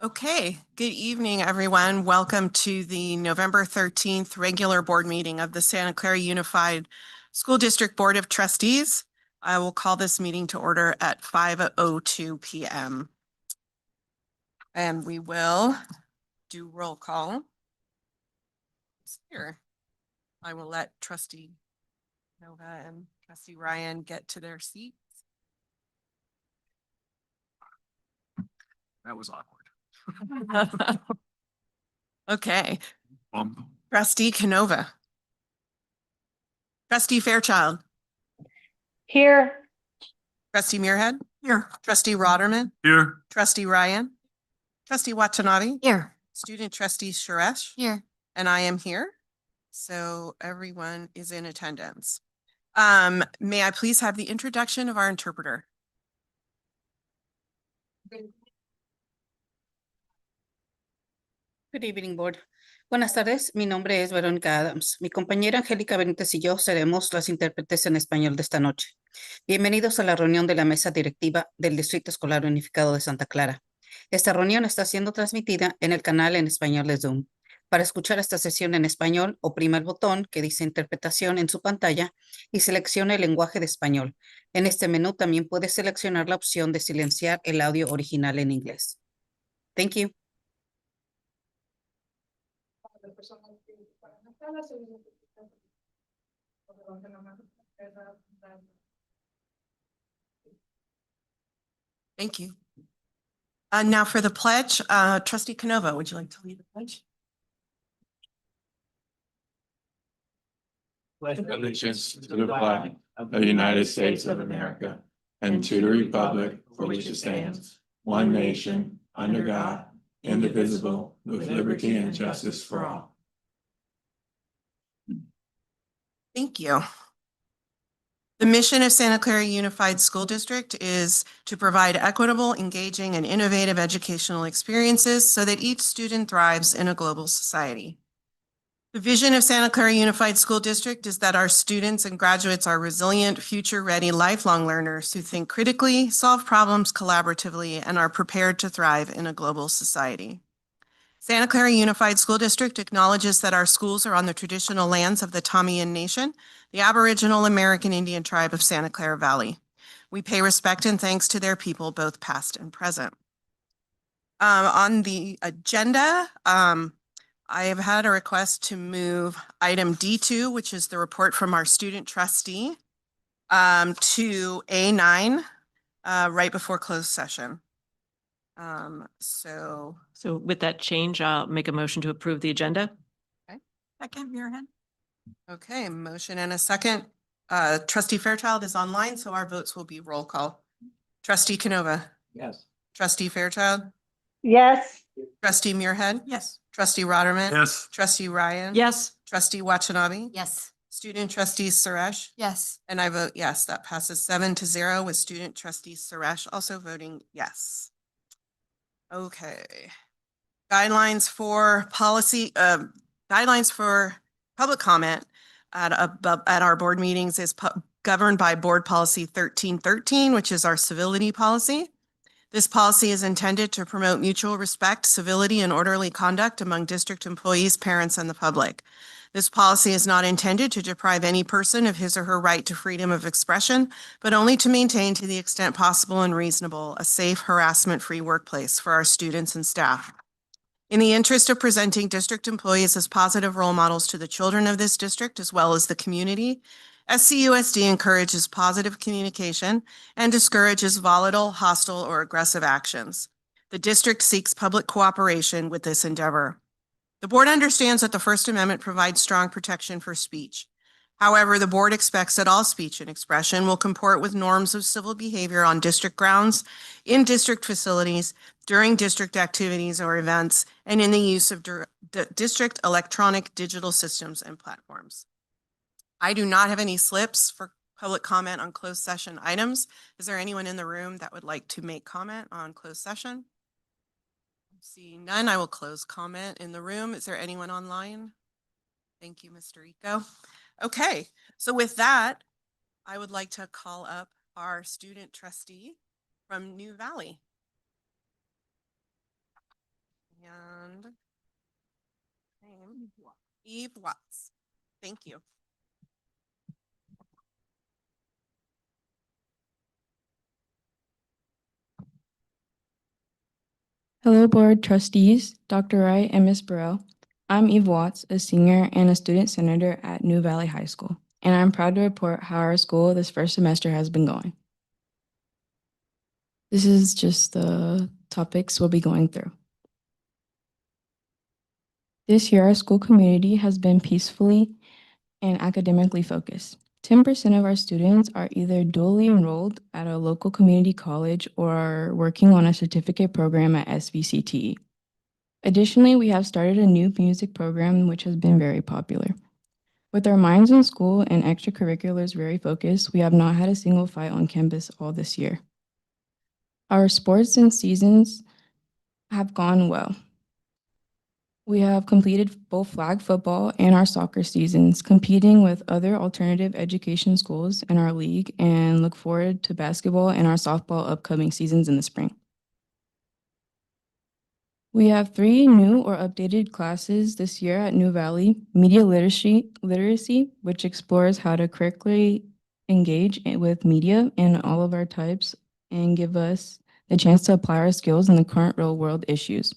Okay, good evening, everyone. Welcome to the November 13th regular board meeting of the Santa Clara Unified School District Board of Trustees. I will call this meeting to order at 5:02 p.m. And we will do roll call. Here, I will let Trustee Nova and Trustee Ryan get to their seats. That was awkward. Okay. Trustee Canova. Trustee Fairchild. Here. Trustee Muirhead. Here. Trustee Rotterman. Here. Trustee Ryan. Trustee Watanabe. Here. Student Trustee Suresh. Here. And I am here. So everyone is in attendance. May I please have the introduction of our interpreter? Good evening, board. Buenas tardes, mi nombre es Verónica Adams. Mi compañera Angélica Benítez y yo seremos las intérpretes en español de esta noche. Bienvenidos a la reunión de la mesa directiva del Distrito Escolar Unificado de Santa Clara. Esta reunión está siendo transmitida en el canal en español de Zoom. Para escuchar esta sesión en español, oprima el botón que dice interpretación en su pantalla y seleccione el lenguaje de español. En este menú también puede seleccionar la opción de silenciar el audio original en inglés. Thank you. Thank you. Now for the pledge, Trustee Canova, would you like to lead the pledge? Allegiance to the flag of the United States of America and to the republic for which it stands, one nation, under God, indivisible, with liberty and justice for all. Thank you. The mission of Santa Clara Unified School District is to provide equitable, engaging, and innovative educational experiences so that each student thrives in a global society. The vision of Santa Clara Unified School District is that our students and graduates are resilient, future-ready, lifelong learners who think critically, solve problems collaboratively, and are prepared to thrive in a global society. Santa Clara Unified School District acknowledges that our schools are on the traditional lands of the Tamiyan Nation, the Aboriginal American Indian tribe of Santa Clara Valley. We pay respect and thanks to their people, both past and present. On the agenda, I have had a request to move item D2, which is the report from our student trustee, to A9, right before closed session. So with that change, I'll make a motion to approve the agenda. Okay. Second, Muirhead. Okay, motion and a second. Trustee Fairchild is online, so our votes will be roll call. Trustee Canova. Yes. Trustee Fairchild. Yes. Trustee Muirhead. Yes. Trustee Rotterman. Yes. Trustee Ryan. Yes. Trustee Watanabe. Yes. Student Trustee Suresh. Yes. And I vote yes. That passes 7-0 with Student Trustee Suresh also voting yes. Okay. Guidelines for policy, guidelines for public comment at our board meetings is governed by Board Policy 1313, which is our civility policy. This policy is intended to promote mutual respect, civility, and orderly conduct among district employees, parents, and the public. This policy is not intended to deprive any person of his or her right to freedom of expression, but only to maintain, to the extent possible and reasonable, a safe, harassment-free workplace for our students and staff. In the interest of presenting district employees as positive role models to the children of this district as well as the community, SCUSD encourages positive communication and discourages volatile, hostile, or aggressive actions. The district seeks public cooperation with this endeavor. The board understands that the First Amendment provides strong protection for speech. However, the board expects that all speech and expression will comport with norms of civil behavior on district grounds, in district facilities, during district activities or events, and in the use of district electronic digital systems and platforms. I do not have any slips for public comment on closed session items. Is there anyone in the room that would like to make comment on closed session? Seeing none, I will close comment in the room. Is there anyone online? Thank you, Mr. Rico. Okay, so with that, I would like to call up our student trustee from New Valley. And name, Eve Watts. Thank you. Hello, Board Trustees, Dr. Wright and Ms. Burrell. I'm Eve Watts, a senior and a student senator at New Valley High School, and I'm proud to report how our school this first semester has been going. This is just the topics we'll be going through. This year, our school community has been peacefully and academically focused. 10% of our students are either dually enrolled at a local community college or are working on a certificate program at SVCTE. Additionally, we have started a new music program which has been very popular. With our minds in school and extracurriculars very focused, we have not had a single fight on campus all this year. Our sports and seasons have gone well. We have completed both flag football and our soccer seasons, competing with other alternative education schools in our league, and look forward to basketball and our softball upcoming seasons in the spring. We have 3 new or updated classes this year at New Valley: Media Literacy, which explores how to correctly engage with media in all of our types and give us the chance to apply our skills in the current real-world issues.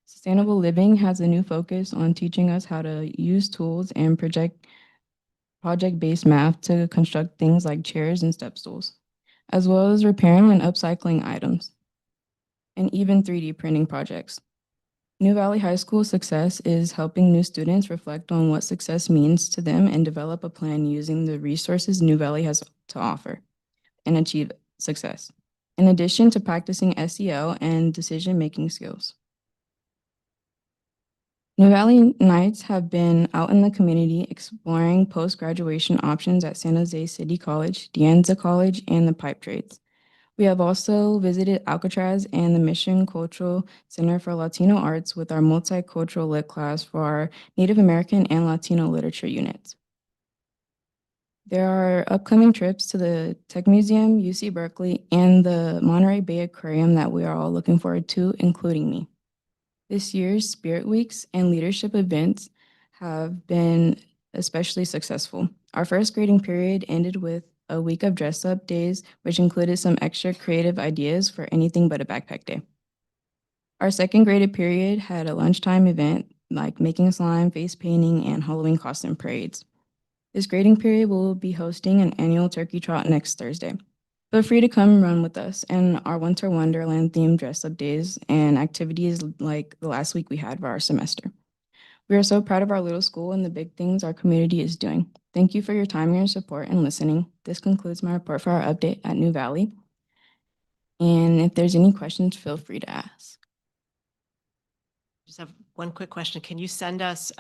Sustainable Living has a new focus on teaching us how to use tools and project-based math to construct things like chairs and step stools, as well as repairing and upcycling items, and even 3D printing projects. New Valley High School success is helping new students reflect on what success means to them and develop a plan using the resources New Valley has to offer and achieve success, in addition to practicing SEL and decision-making skills. New Valley Knights have been out in the community exploring post-graduation options at San Jose City College, De Anza College, and the Pipe Trades. We have also visited Alcatraz and the Mission Cultural Center for Latino Arts with our multicultural lit class for our Native American and Latino literature units. There are upcoming trips to the Tech Museum, UC Berkeley, and the Monterey Bay Aquarium that we are all looking forward to, including me. This year's Spirit Weeks and leadership events have been especially successful. Our first grading period ended with a week of dress-up days, which included some extra creative ideas for anything but a backpack day. Our second graded period had a lunchtime event like making slime, face painting, and Halloween costume parades. This grading period will be hosting an annual turkey trot next Thursday. Feel free to come run with us and our Winter Wonderland themed dress-up days and activities like the last week we had for our semester. We are so proud of our little school and the big things our community is doing. Thank you for your time, your support, and listening. This concludes my report for our update at New Valley. And if there's any questions, feel free to ask. Just have one quick question. Can you send us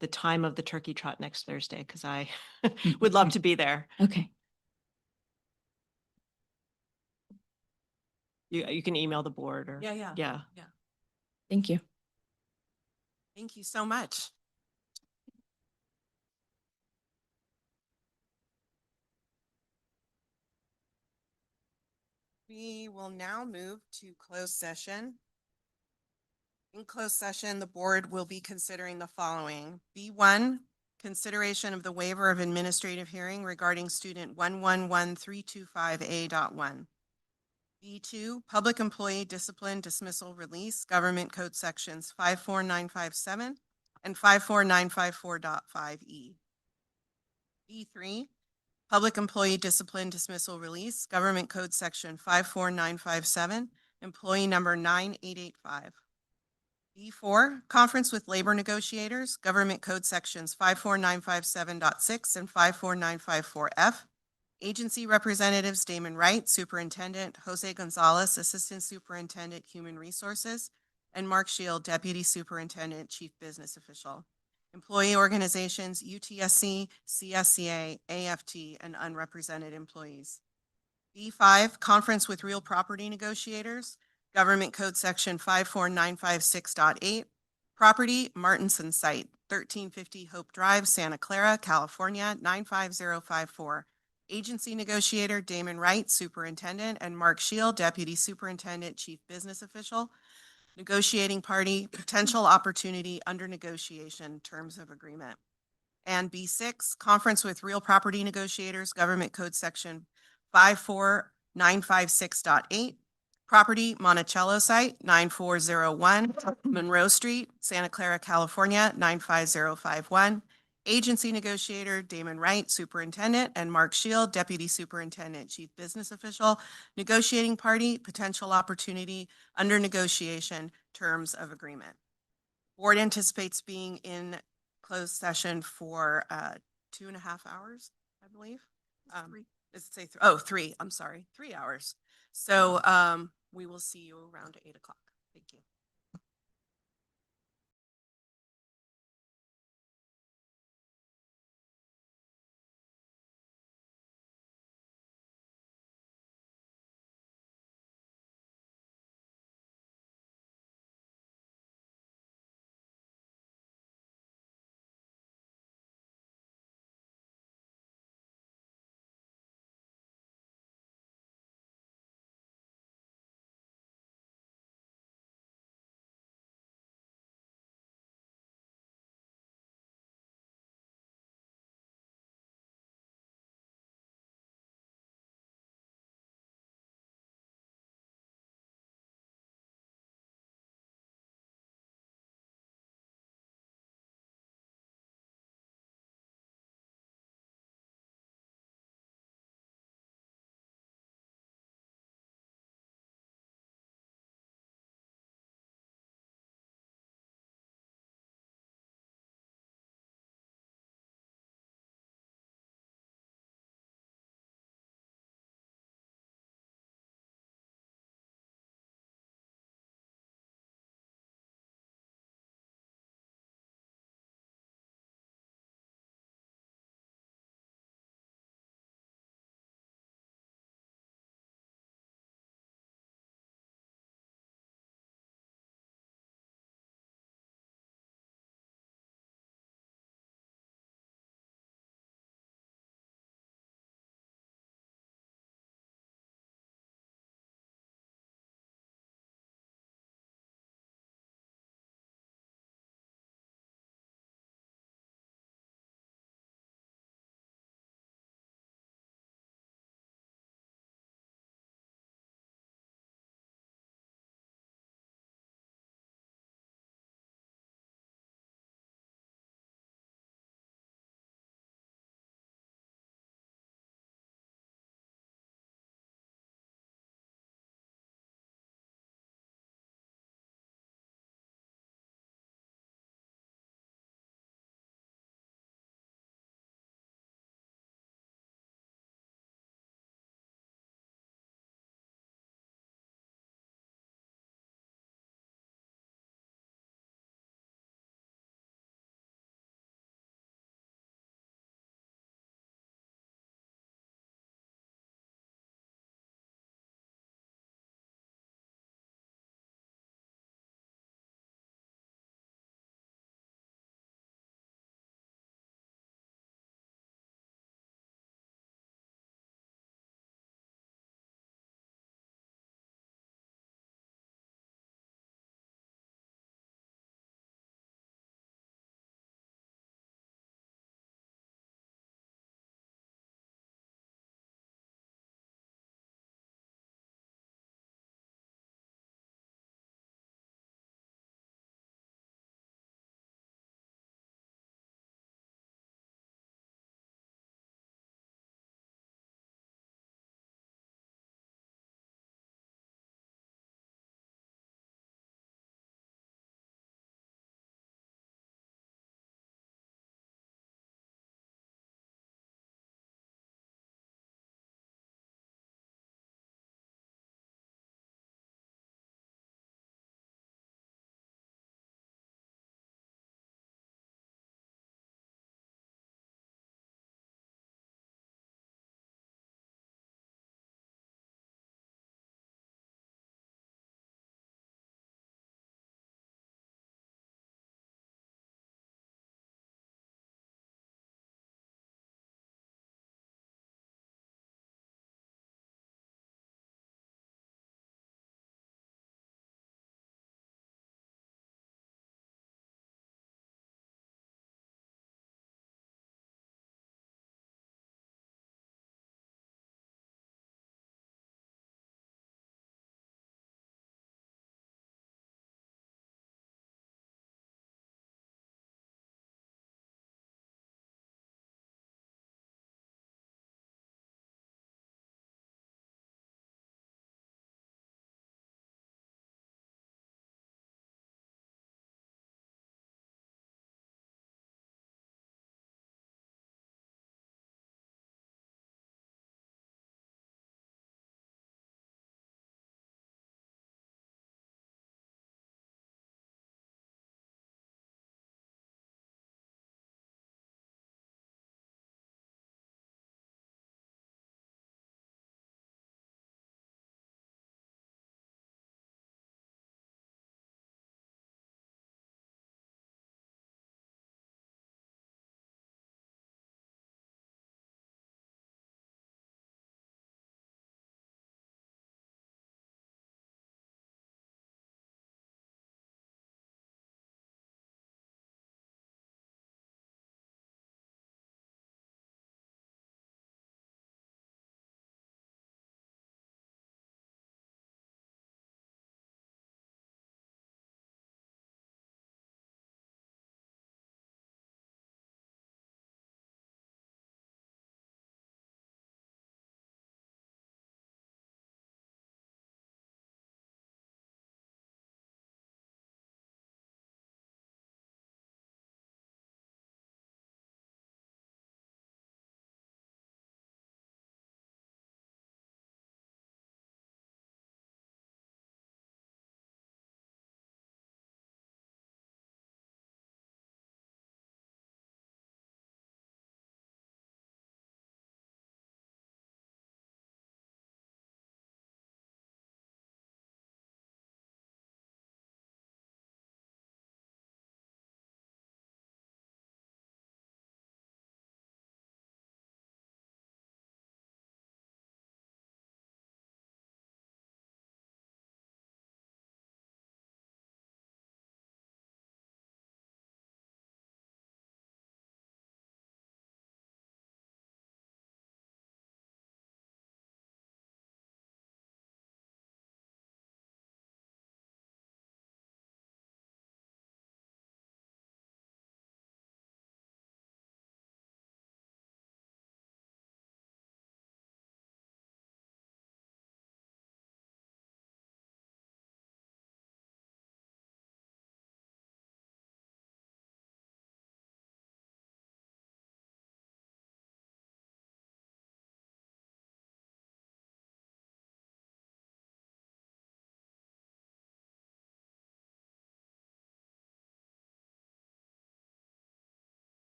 the time of the turkey trot next Thursday? Because I would love to be there. Okay. You can email the board or. Yeah. Yeah. Thank you. Thank you so much. We will now move to closed session. In closed session, the board will be considering the following. B1, consideration of the waiver of administrative hearing regarding student 111325A.1. B2, public employee discipline dismissal release, government code sections 54957 and 54954.5E. B3, public employee discipline dismissal release, government code section 54957, employee number 9885. B4, conference with labor negotiators, government code sections 54957.6 and 54954F. Agency representatives Damon Wright, Superintendent, Jose Gonzalez, Assistant Superintendent, Human Resources, and Mark Shield, Deputy Superintendent, Chief Business Official. Employee organizations, UTSC, CSCA, AFT, and unrepresented employees. B5, conference with real property negotiators, Government Code Section 54956.8, property, Martinson Site, 1350 Hope Drive, Santa Clara, California, 95054. Agency negotiator Damon Wright, Superintendent, and Mark Shield, Deputy Superintendent, Chief Business Official. negotiating party, potential opportunity under negotiation, terms of agreement. And B6, conference with real property negotiators, Government Code Section 54956.8. Property Monticello site, 9401 Monroe Street, Santa Clara, California, 95051. Agency negotiator Damon Wright, Superintendent, and Mark Shield, Deputy Superintendent, Chief Business Official. Negotiating party, potential opportunity under negotiation, terms of agreement. Board anticipates being in closed session for 2.5 hours, I believe. Does it say, 3, I'm sorry, 3 hours. So we will see you around 8 o'clock. Thank you.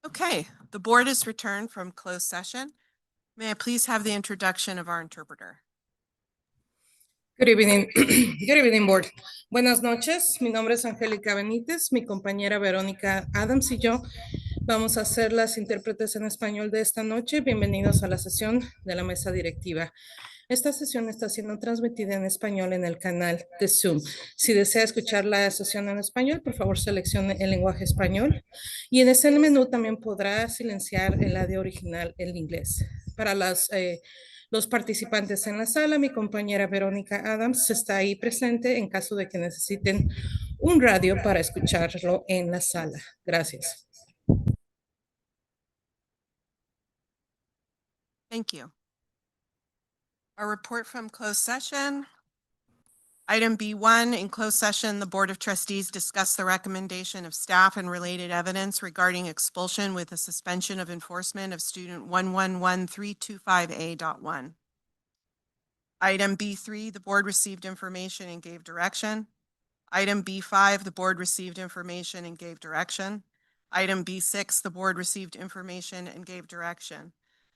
Okay, the board is returned from closed session. May I please have the introduction of our interpreter? Good evening, good evening, board. Buenas noches, mi nombre es Angélica Benítez, mi compañera Verónica Adams y yo vamos a ser las intérpretes en español de esta noche. Bienvenidos a la sesión de la mesa directiva. Esta sesión está siendo transmitida en español en el canal de Zoom. Si desea escuchar la sesión en español, por favor seleccione el lenguaje español y en ese menú también podrá silenciar el audio original en inglés. Para los participantes en la sala, mi compañera Verónica Adams está ahí presente en caso de que necesiten un radio para escucharlo en la sala. Gracias. Thank you. Our report from closed session. Item B1, in closed session, the Board of Trustees discussed the recommendation of staff and related evidence regarding expulsion with a suspension of enforcement of student 111325A.1. Item B3, the board received information and gave direction. Item B5, the board received information and gave direction. Item B6, the board received information and gave direction.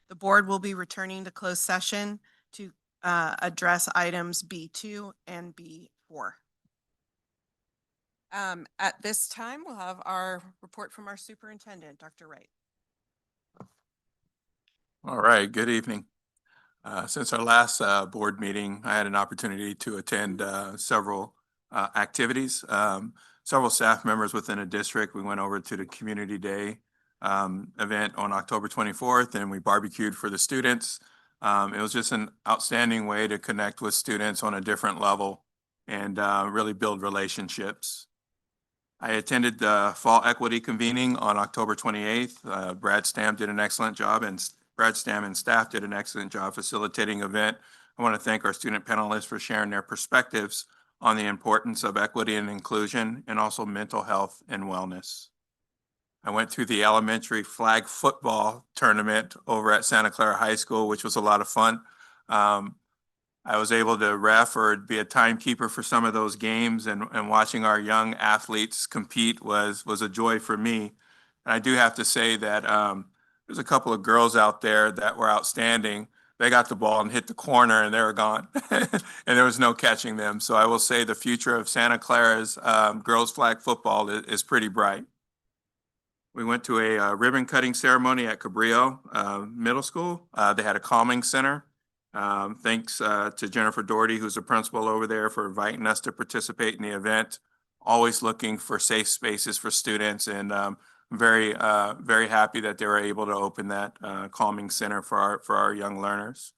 The board will be returning to closed session to address items B2 and B4. At this time, we'll have our report from our superintendent, Dr. Wright. All right, good evening. Since our last board meeting, I had an opportunity to attend several activities. Several staff members within a district, we went over to the Community Day event on October 24th, and we barbecued for the students. It was just an outstanding way to connect with students on a different level and really build relationships. I attended the Fall Equity Convening on October 28th. Brad Stam did an excellent job, and Brad Stam and staff did an excellent job facilitating the event. I want to thank our student panelists for sharing their perspectives on the importance of equity and inclusion and also mental health and wellness. I went to the elementary flag football tournament over at Santa Clara High School, which was a lot of fun. I was able to ref or be a timekeeper for some of those games, and watching our young athletes compete was a joy for me. And I do have to say that there's a couple of girls out there that were outstanding. They got the ball and hit the corner and they were gone and there was no catching them. So I will say the future of Santa Clara's girls flag football is pretty bright. We went to a ribbon cutting ceremony at Cabrillo Middle School. They had a calming center. Thanks to Jennifer Doherty, who's the principal over there, for inviting us to participate in the event. Always looking for safe spaces for students, and very happy that they were able to open that calming center for our young learners.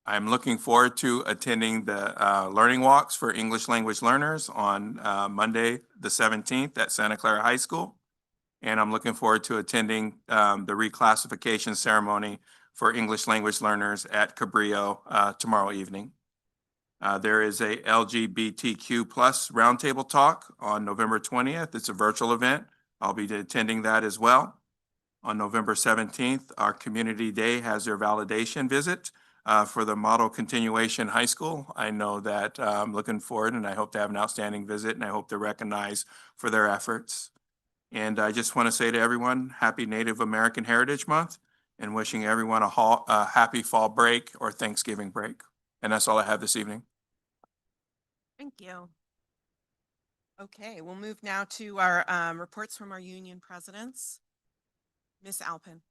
I'm looking forward to attending the learning walks for English language learners on Monday, the 17th at Santa Clara High School. And I'm looking forward to attending the reclassification ceremony for English language learners at Cabrillo tomorrow evening. There is a LGBTQ+ roundtable talk on November 20th. It's a virtual event. I'll be attending that as well. On November 17th, our Community Day has their validation visit for the Model Continuation High School. I know that I'm looking forward, and I hope to have an outstanding visit, and I hope they're recognized for their efforts. And I just want to say to everyone, happy Native American Heritage Month, and wishing everyone a happy fall break or Thanksgiving break. And that's all I have this evening. Thank you. Okay, we'll move now to our reports from our union presidents. Ms. Alpin.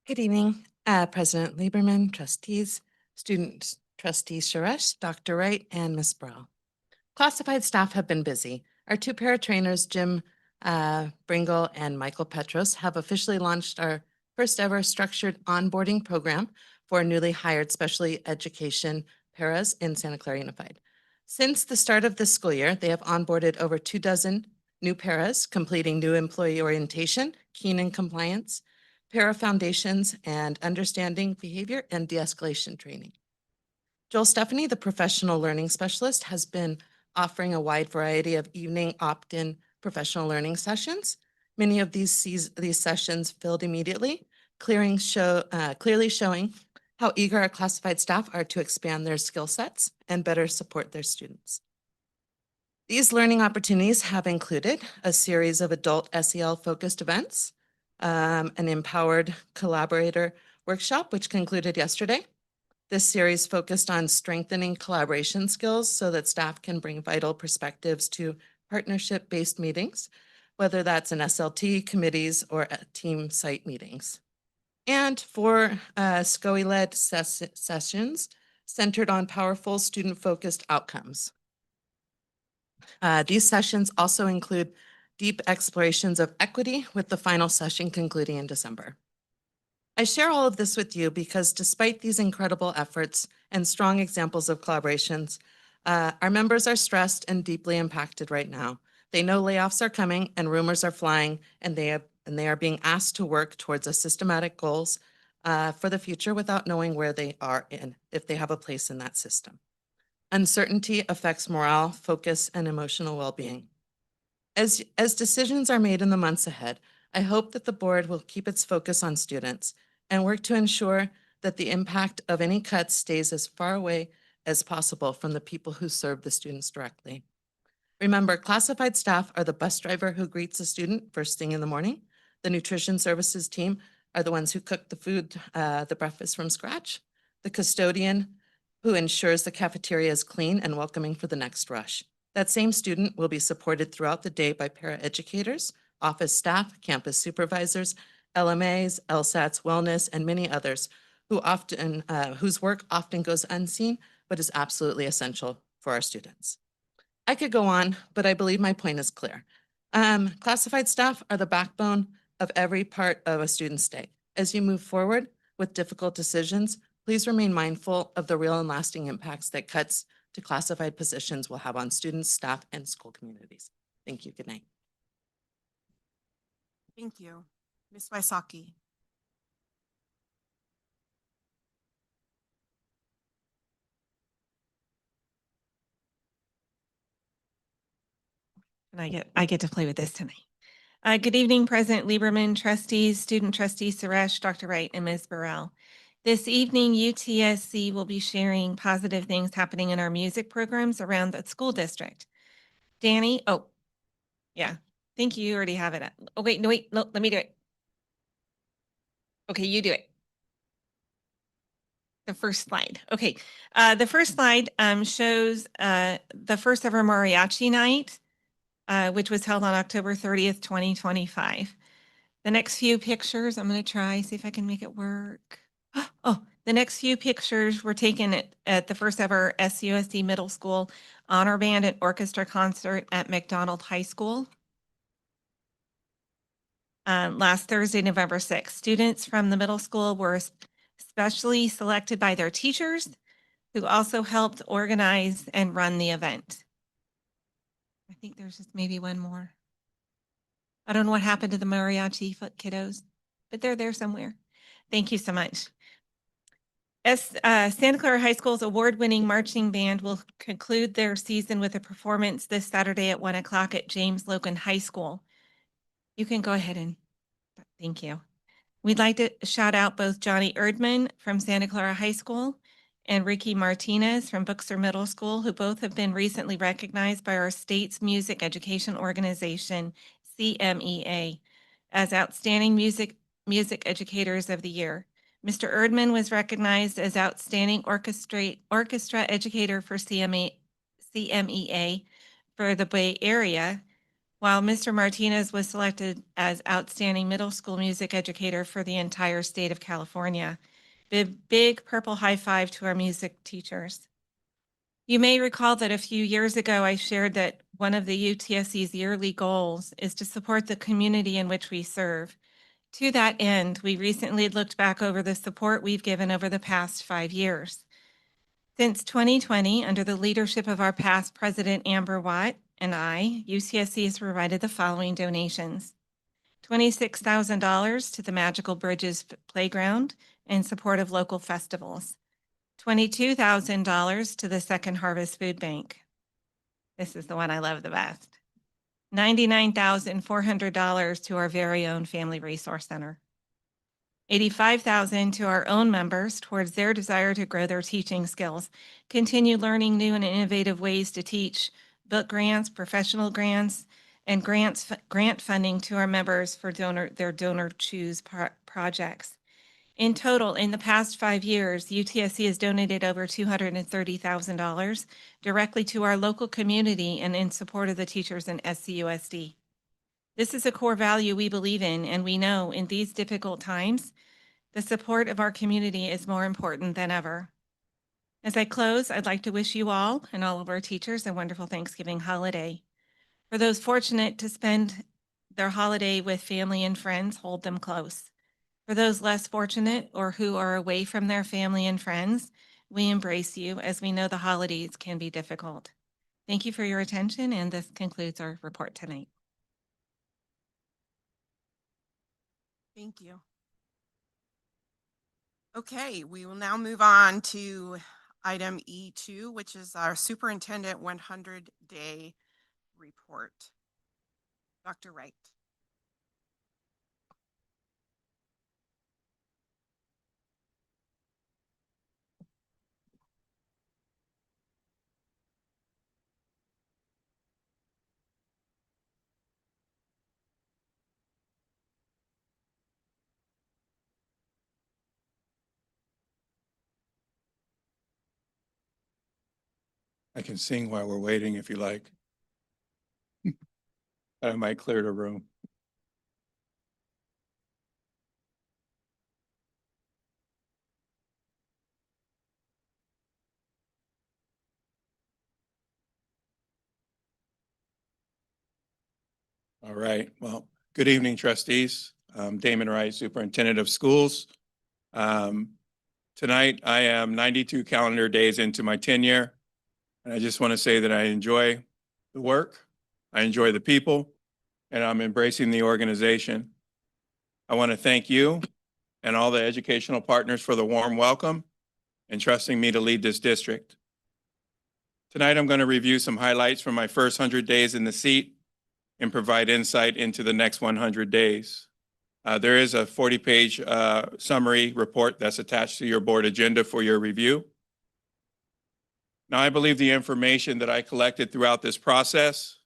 Good evening, President Lieberman, trustees, student trustees Suresh, Dr. Wright, and Ms. Burrell. Classified staff have been busy. Our two para-trainers, Jim Bringle and Michael Petros, have officially launched our first ever structured onboarding program for newly hired special education paras in Santa Clara Unified. Since the start of this school year, they have onboarded over 24 new paras, completing new employee orientation, keen in compliance, para foundations, and understanding behavior and de-escalation training. Joel Stephanie, the professional learning specialist, has been offering a wide variety of evening opt-in professional learning sessions. Many of these sessions filled immediately clearly showing how eager our classified staff are to expand their skill sets and better support their students. These learning opportunities have included a series of adult SEL-focused events, an empowered collaborator workshop, which concluded yesterday. This series focused on strengthening collaboration skills so that staff can bring vital perspectives to partnership-based meetings, whether that's in SLT, committees, or team site meetings. And 4 SCOE-led sessions centered on powerful student-focused outcomes. These sessions also include deep explorations of equity, with the final session concluding in December. I share all of this with you because despite these incredible efforts and strong examples of collaborations, our members are stressed and deeply impacted right now. They know layoffs are coming and rumors are flying, and they are being asked to work towards a systematic goals for the future without knowing where they are and if they have a place in that system. Uncertainty affects morale, focus, and emotional well-being. As decisions are made in the months ahead, I hope that the board will keep its focus on students and work to ensure that the impact of any cuts stays as far away as possible from the people who serve the students directly. Remember, classified staff are the bus driver who greets a student first thing in the morning. The nutrition services team are the ones who cook the food, the breakfast from scratch. The custodian who ensures the cafeteria is clean and welcoming for the next rush. That same student will be supported throughout the day by paraeducators, office staff, campus supervisors, LMAs, LSATs, wellness, and many others whose work often goes unseen, but is absolutely essential for our students. I could go on, but I believe my point is clear. Classified staff are the backbone of every part of a student's day. As you move forward with difficult decisions, please remain mindful of the real and lasting impacts that cuts to classified positions will have on students, staff, and school communities. Thank you. Good night. Thank you. Ms. Wysocki. And I get to play with this tonight. Good evening, President Lieberman, trustees, student trustee Suresh, Dr. Wright, and Ms. Burrell. This evening, UTSC will be sharing positive things happening in our music programs around the school district. Danny, oh, yeah, thank you. You already have it. Oh, wait, no, let me do it. Okay, you do it. The first slide. Okay, the first slide shows the first ever mariachi night, which was held on October 30th, 2025. The next few pictures, I'm going to try, see if I can make it work. Oh, the next few pictures were taken at the first ever SUSD Middle School Honor Band and Orchestra concert at McDonald High School. Last Thursday, November 6th. Students from the middle school were specially selected by their teachers, who also helped organize and run the event. I think there's just maybe one more. I don't know what happened to the mariachi kiddos, but they're there somewhere. Thank you so much. Santa Clara High School's award-winning marching band will conclude their season with a performance this Saturday at 1 o'clock at James Logan High School. You can go ahead and thank you. We'd like to shout out both Johnny Erdman from Santa Clara High School and Ricky Martinez from Buxer Middle School, who both have been recently recognized by our state's music education organization, CMEA, as outstanding music educators of the year. Mr. Erdman was recognized as outstanding orchestra educator for CMEA for the Bay Area, while Mr. Martinez was selected as outstanding middle school music educator for the entire state of California. Big purple high five to our music teachers. You may recall that a few years ago, I shared that one of the UTSC's yearly goals is to support the community in which we serve. To that end, we recently looked back over the support we've given over the past 5 years. Since 2020, under the leadership of our past president, Amber Watt, and I, UCSC has provided the following donations: $26,000 to the Magical Bridges Playground in support of local festivals, $22,000 to the Second Harvest Food Bank. This is the one I love the best. $99,400 to our very own Family Resource Center. $85,000 to our own members towards their desire to grow their teaching skills, continue learning new and innovative ways to teach, book grants, professional grants, and grant funding to our members for their donor choose projects. In total, in the past 5 years, UTSC has donated over $230,000 directly to our local community and in support of the teachers in SCUSD. This is a core value we believe in, and we know in these difficult times, the support of our community is more important than ever. As I close, I'd like to wish you all and all of our teachers a wonderful Thanksgiving holiday. For those fortunate to spend their holiday with family and friends, hold them close. For those less fortunate or who are away from their family and friends, we embrace you as we know the holidays can be difficult. Thank you for your attention, and this concludes our report tonight. Thank you. Okay, we will now move on to item E2, which is our Superintendent 100-day report. Dr. Wright. I can sing while we're waiting if you like. I might clear the room. All right. Well, good evening, trustees. I'm Damon Wright, Superintendent of Schools. Tonight, I am 92 calendar days into my tenure. And I just want to say that I enjoy the work, I enjoy the people, and I'm embracing the organization. I want to thank you and all the educational partners for the warm welcome and trusting me to lead this district. Tonight, I'm going to review some highlights from my first 100 days in the seat and provide insight into the next 100 days. There is a 40-page summary report that's attached to your board agenda for your review. Now, I believe the information that I collected throughout this process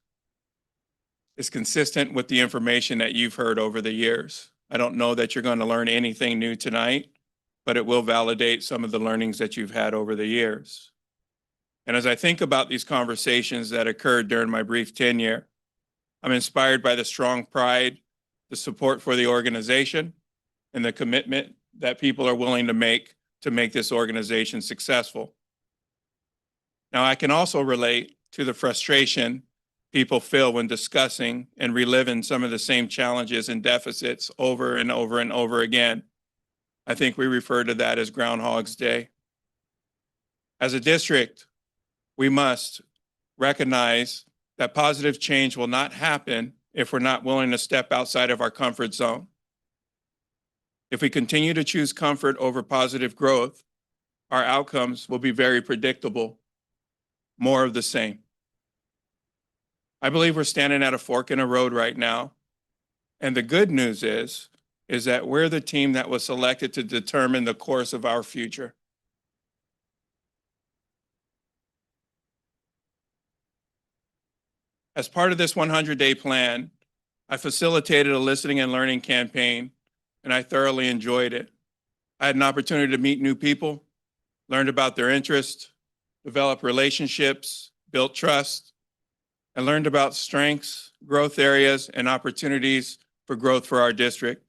is consistent with the information that you've heard over the years. I don't know that you're going to learn anything new tonight, but it will validate some of the learnings that you've had over the years. And as I think about these conversations that occurred during my brief tenure, I'm inspired by the strong pride, the support for the organization, and the commitment that people are willing to make this organization successful. Now, I can also relate to the frustration people feel when discussing and reliving some of the same challenges and deficits over and over and over again. I think we refer to that as Groundhog's Day. As a district, we must recognize that positive change will not happen if we're not willing to step outside of our comfort zone. If we continue to choose comfort over positive growth, our outcomes will be very predictable. More of the same. I believe we're standing at a fork in a road right now. And the good news is that we're the team that was selected to determine the course of our future. As part of this 100-day plan, I facilitated a listening and learning campaign, and I thoroughly enjoyed it. I had an opportunity to meet new people, learned about their interests, develop relationships, built trust, and learned about strengths, growth areas, and opportunities for growth for our district.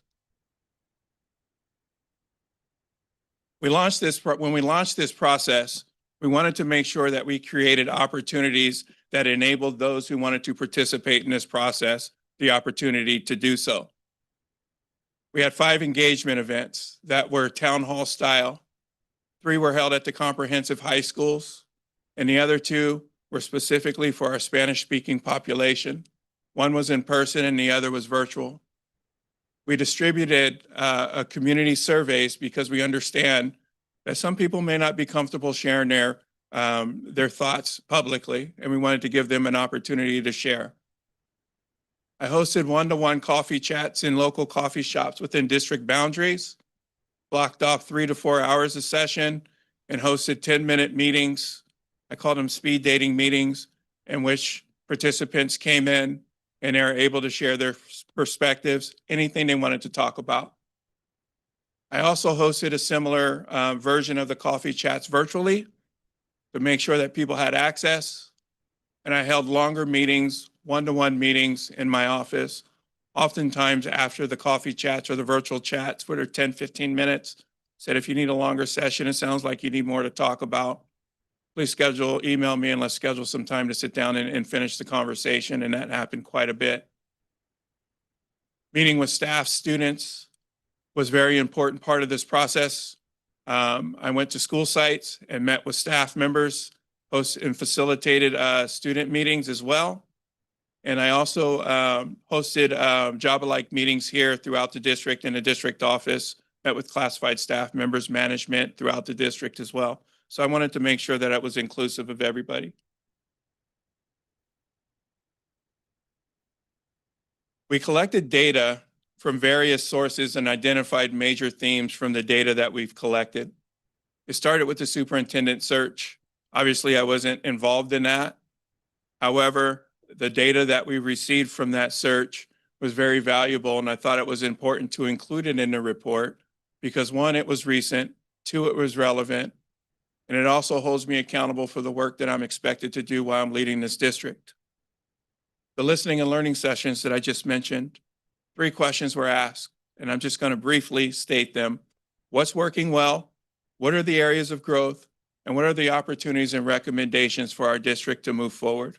When we launched this process, we wanted to make sure that we created opportunities that enabled those who wanted to participate in this process the opportunity to do so. We had 5 engagement events that were town hall style. 3 were held at the comprehensive high schools, and the other 2 were specifically for our Spanish-speaking population. One was in person and the other was virtual. We distributed community surveys because we understand that some people may not be comfortable sharing their thoughts publicly, and we wanted to give them an opportunity to share. I hosted one-to-one coffee chats in local coffee shops within district boundaries, blocked off 3 to 4 hours a session and hosted 10-minute meetings. I called them speed dating meetings, in which participants came in and they were able to share their perspectives, anything they wanted to talk about. I also hosted a similar version of the coffee chats virtually to make sure that people had access. And I held longer meetings, one-to-one meetings in my office, oftentimes after the coffee chats or the virtual chats, where they're 10, 15 minutes. Said, if you need a longer session, it sounds like you need more to talk about, please email me and let's schedule some time to sit down and finish the conversation. And that happened quite a bit. Meeting with staff, students was a very important part of this process. I went to school sites and met with staff members, hosted and facilitated student meetings as well. And I also hosted job-alike meetings here throughout the district in the district office, met with classified staff members, management throughout the district as well. So I wanted to make sure that it was inclusive of everybody. We collected data from various sources and identified major themes from the data that we've collected. It started with the superintendent search. Obviously, I wasn't involved in that. However, the data that we received from that search was very valuable, and I thought it was important to include it in the report because, one, it was recent, two, it was relevant, and it also holds me accountable for the work that I'm expected to do while I'm leading this district. The listening and learning sessions that I just mentioned, 3 questions were asked, and I'm just going to briefly state them. What's working well? What are the areas of growth? And what are the opportunities and recommendations for our district to move forward?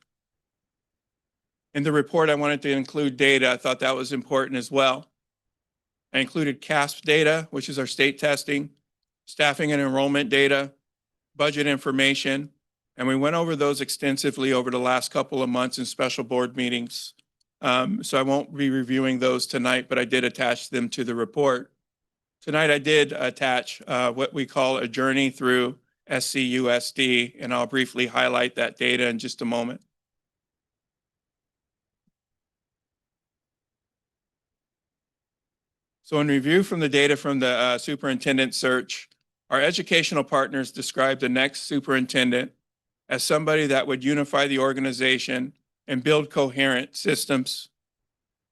In the report, I wanted to include data. I thought that was important as well. I included CASP data, which is our state testing, staffing and enrollment data, budget information, and we went over those extensively over the last couple of months in special board meetings. So I won't be reviewing those tonight, but I did attach them to the report. Tonight, I did attach what we call a journey through SCUSD, and I'll briefly highlight that data in just a moment. So in review from the data from the superintendent search, our educational partners described the next superintendent as somebody that would unify the organization and build coherent systems,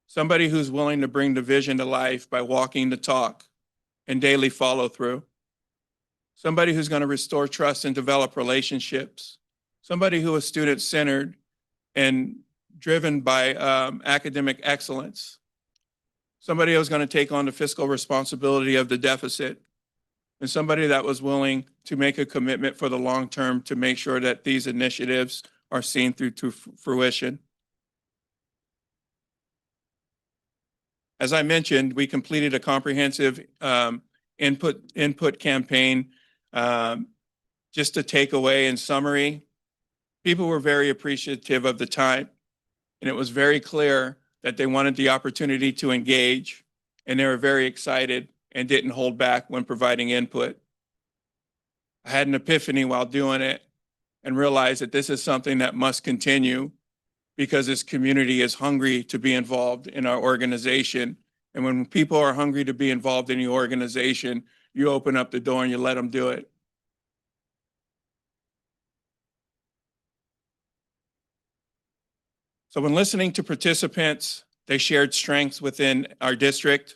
somebody who's willing to bring the vision to life by walking the talk and daily follow through, somebody who's going to restore trust and develop relationships, somebody who is student-centered and driven by academic excellence, somebody who's going to take on the fiscal responsibility of the deficit, and somebody that was willing to make a commitment for the long term to make sure that these initiatives are seen through to fruition. As I mentioned, we completed a comprehensive input campaign. Just to take away in summary, people were very appreciative of the time, and it was very clear that they wanted the opportunity to engage, and they were very excited and didn't hold back when providing input. I had an epiphany while doing it and realized that this is something that must continue because this community is hungry to be involved in our organization. And when people are hungry to be involved in your organization, you open up the door and you let them do it. So when listening to participants, they shared strengths within our district.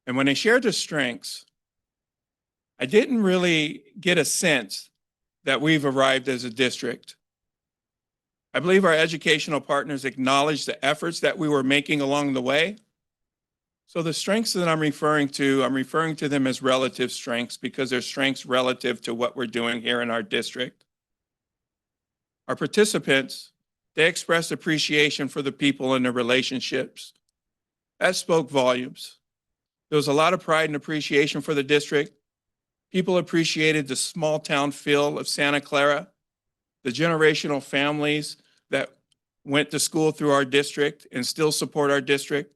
And when they shared their strengths, I didn't really get a sense that we've arrived as a district. I believe our educational partners acknowledged the efforts that we were making along the way. So the strengths that I'm referring to them as relative strengths because they're strengths relative to what we're doing here in our district. Our participants, they expressed appreciation for the people and their relationships. That spoke volumes. There was a lot of pride and appreciation for the district. People appreciated the small town feel of Santa Clara, the generational families that went to school through our district and still support our district.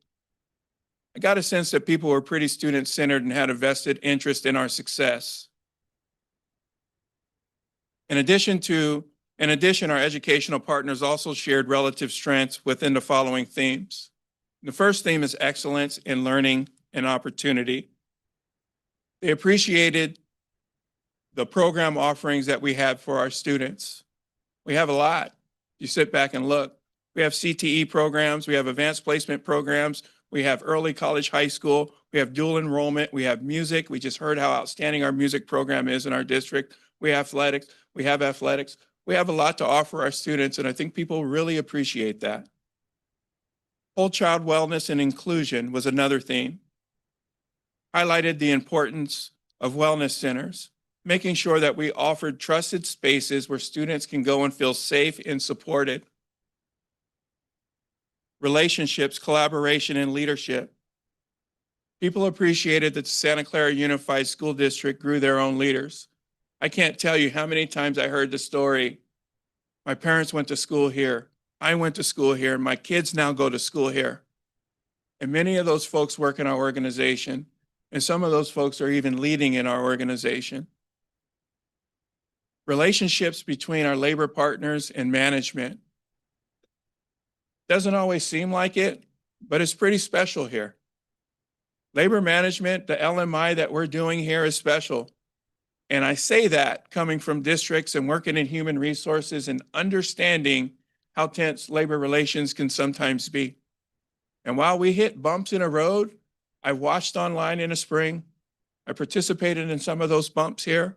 I got a sense that people were pretty student-centered and had a vested interest in our success. In addition, our educational partners also shared relative strengths within the following themes. The first theme is excellence in learning and opportunity. They appreciated the program offerings that we had for our students. We have a lot. You sit back and look. We have CTE programs, we have advanced placement programs, we have early college, high school, we have dual enrollment, we have music. We just heard how outstanding our music program is in our district. We have athletics. We have a lot to offer our students, and I think people really appreciate that. Whole child wellness and inclusion was another theme. Highlighted the importance of wellness centers, making sure that we offered trusted spaces where students can go and feel safe and supported. Relationships, collaboration, and leadership. People appreciated that the Santa Clara Unified School District grew their own leaders. I can't tell you how many times I heard the story. My parents went to school here. I went to school here. My kids now go to school here. And many of those folks work in our organization, and some of those folks are even leading in our organization. Relationships between our labor partners and management. Doesn't always seem like it, but it's pretty special here. Labor management, the LMI that we're doing here is special. And I say that coming from districts and working in human resources and understanding how tense labor relations can sometimes be. And while we hit bumps in a road, I watched online in the spring. I participated in some of those bumps here,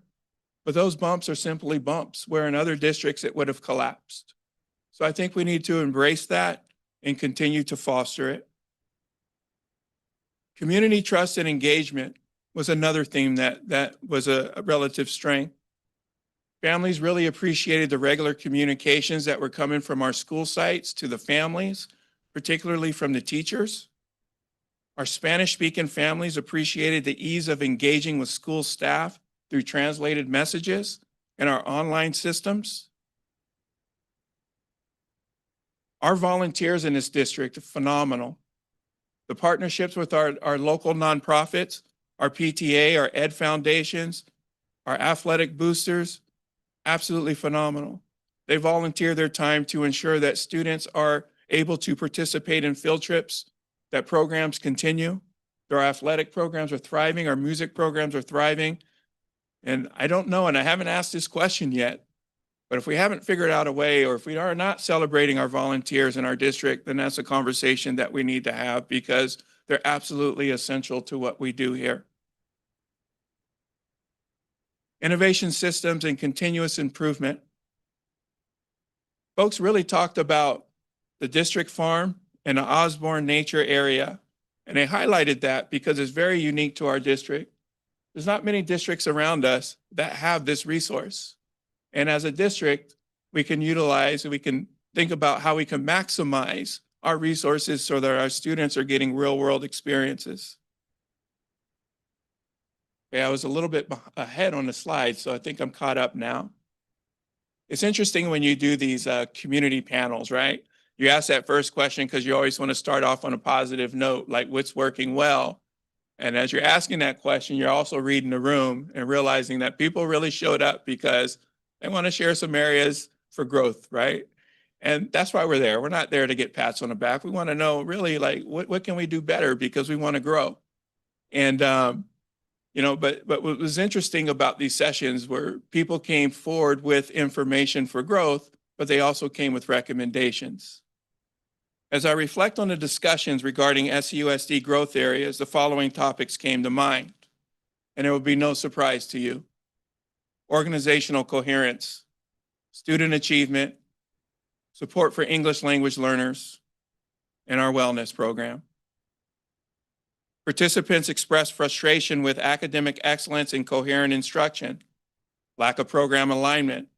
but those bumps are simply bumps where in other districts it would have collapsed. So I think we need to embrace that and continue to foster it. Community trust and engagement was another theme that was a relative strength. Families really appreciated the regular communications that were coming from our school sites to the families, particularly from the teachers. Our Spanish-speaking families appreciated the ease of engaging with school staff through translated messages and our online systems. Our volunteers in this district are phenomenal. The partnerships with our local nonprofits, our PTA, our Ed Foundations, our athletic boosters, absolutely phenomenal. They volunteer their time to ensure that students are able to participate in field trips, that programs continue. Their athletic programs are thriving, our music programs are thriving. And I don't know, and I haven't asked this question yet, but if we haven't figured out a way, or if we are not celebrating our volunteers in our district, then that's a conversation that we need to have because they're absolutely essential to what we do here. Innovation systems and continuous improvement. Folks really talked about the district farm and the Osborne nature area, and they highlighted that because it's very unique to our district. There's not many districts around us that have this resource. And as a district, we can utilize, we can think about how we can maximize our resources so that our students are getting real world experiences. Okay, I was a little bit ahead on the slide, so I think I'm caught up now. It's interesting when you do these community panels, right? You ask that first question because you always want to start off on a positive note, like what's working well. And as you're asking that question, you're also reading the room and realizing that people really showed up because they want to share some areas for growth, right? And that's why we're there. We're not there to get pats on the back. We want to know really like what can we do better because we want to grow. And you know, but what was interesting about these sessions were people came forward with information for growth, but they also came with recommendations. As I reflect on the discussions regarding SUSD growth areas, the following topics came to mind, and it will be no surprise to you. Organizational coherence, student achievement, support for English language learners, and our wellness program. Participants expressed frustration with academic excellence and coherent instruction, lack of program alignment.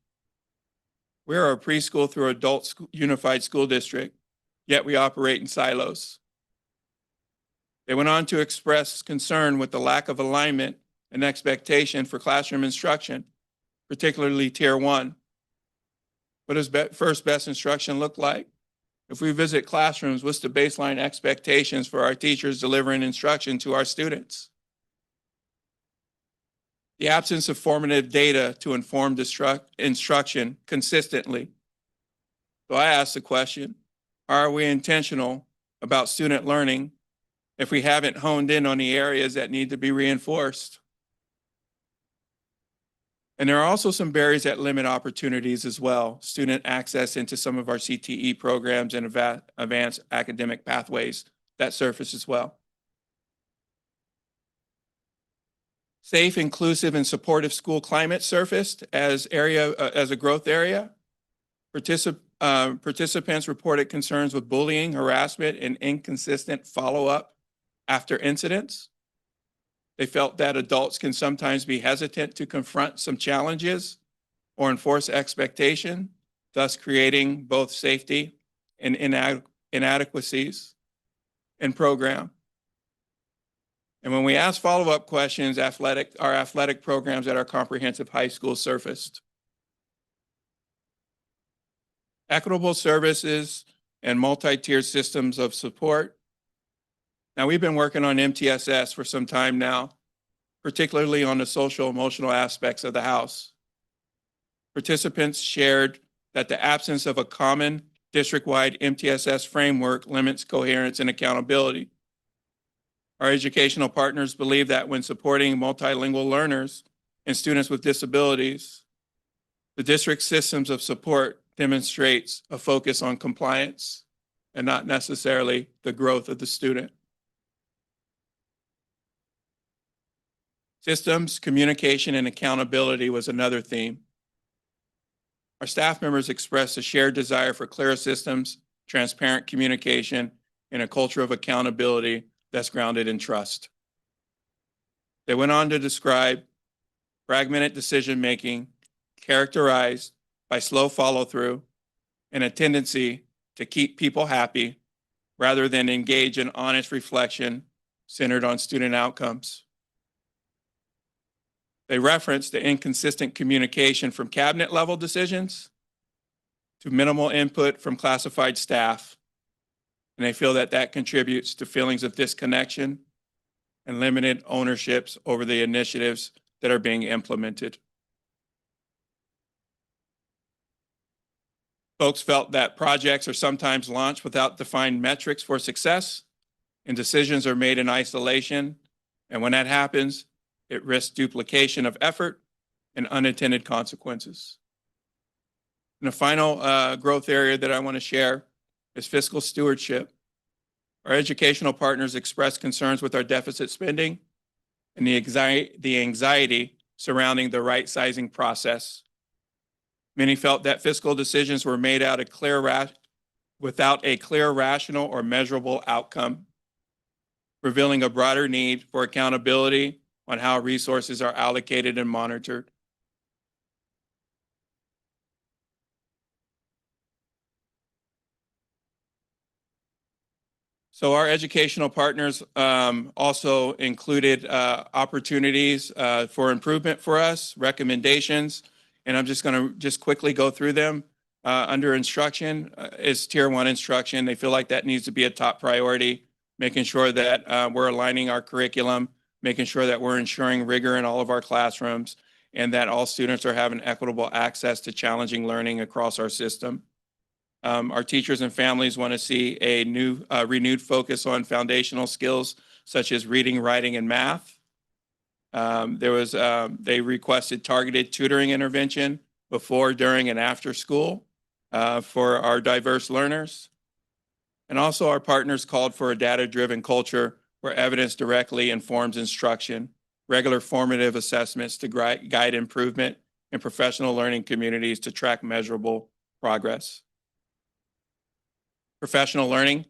We are a preschool through adult unified school district, yet we operate in silos. They went on to express concern with the lack of alignment and expectation for classroom instruction, particularly Tier 1. What does first best instruction look like? If we visit classrooms, what's the baseline expectations for our teachers delivering instruction to our students? The absence of formative data to inform instruction consistently. So I ask the question, are we intentional about student learning if we haven't honed in on the areas that need to be reinforced? And there are also some barriers that limit opportunities as well. Student access into some of our CTE programs and advanced academic pathways that surface as well. Safe, inclusive, and supportive school climate surfaced as a growth area. Participants reported concerns with bullying, harassment, and inconsistent follow-up after incidents. They felt that adults can sometimes be hesitant to confront some challenges or enforce expectation, thus creating both safety and inadequacies in program. And when we asked follow-up questions, our athletic programs at our comprehensive high school surfaced. Equitable services and multi-tiered systems of support. Now, we've been working on MTSS for some time now, particularly on the social emotional aspects of the house. Participants shared that the absence of a common district-wide MTSS framework limits coherence and accountability. Our educational partners believe that when supporting multilingual learners and students with disabilities, the district systems of support demonstrates a focus on compliance and not necessarily the growth of the student. Systems, communication, and accountability was another theme. Our staff members expressed a shared desire for clear systems, transparent communication, and a culture of accountability that's grounded in trust. They went on to describe fragmented decision-making characterized by slow follow-through and a tendency to keep people happy rather than engage in honest reflection centered on student outcomes. They referenced the inconsistent communication from cabinet level decisions to minimal input from classified staff. And they feel that that contributes to feelings of disconnection and limited ownerships over the initiatives that are being implemented. Folks felt that projects are sometimes launched without defined metrics for success, and decisions are made in isolation. And when that happens, it risks duplication of effort and unintended consequences. And the final growth area that I want to share is fiscal stewardship. Our educational partners expressed concerns with our deficit spending and the anxiety surrounding the right sizing process. Many felt that fiscal decisions were made without a clear, rational, or measurable outcome, revealing a broader need for accountability on how resources are allocated and monitored. So our educational partners also included opportunities for improvement for us, recommendations, and I'm just going to quickly go through them. Under instruction is Tier 1 instruction. They feel like that needs to be a top priority, making sure that we're aligning our curriculum, making sure that we're ensuring rigor in all of our classrooms, and that all students are having equitable access to challenging learning across our system. Our teachers and families want to see a renewed focus on foundational skills such as reading, writing, and math. They requested targeted tutoring intervention before, during, and after school for our diverse learners. And also our partners called for a data-driven culture where evidence directly informs instruction, regular formative assessments to guide improvement, and professional learning communities to track measurable progress. Professional learning,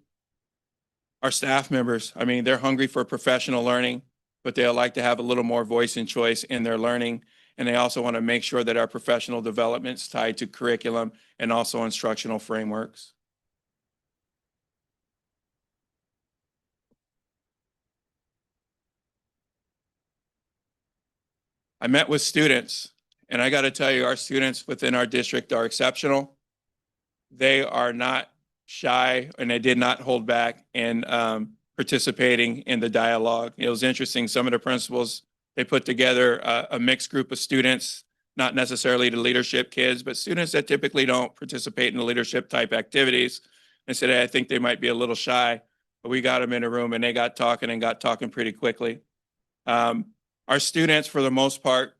our staff members, they're hungry for professional learning, but they'll like to have a little more voice and choice in their learning. And they also want to make sure that our professional development is tied to curriculum and also instructional frameworks. I met with students, and I got to tell you, our students within our district are exceptional. They are not shy, and they did not hold back in participating in the dialogue. It was interesting. Some of the principals, they put together a mixed group of students, not necessarily the leadership kids, but students that typically don't participate in the leadership type activities. They said, hey, I think they might be a little shy, but we got them in a room and they got talking pretty quickly. Our students, for the most part,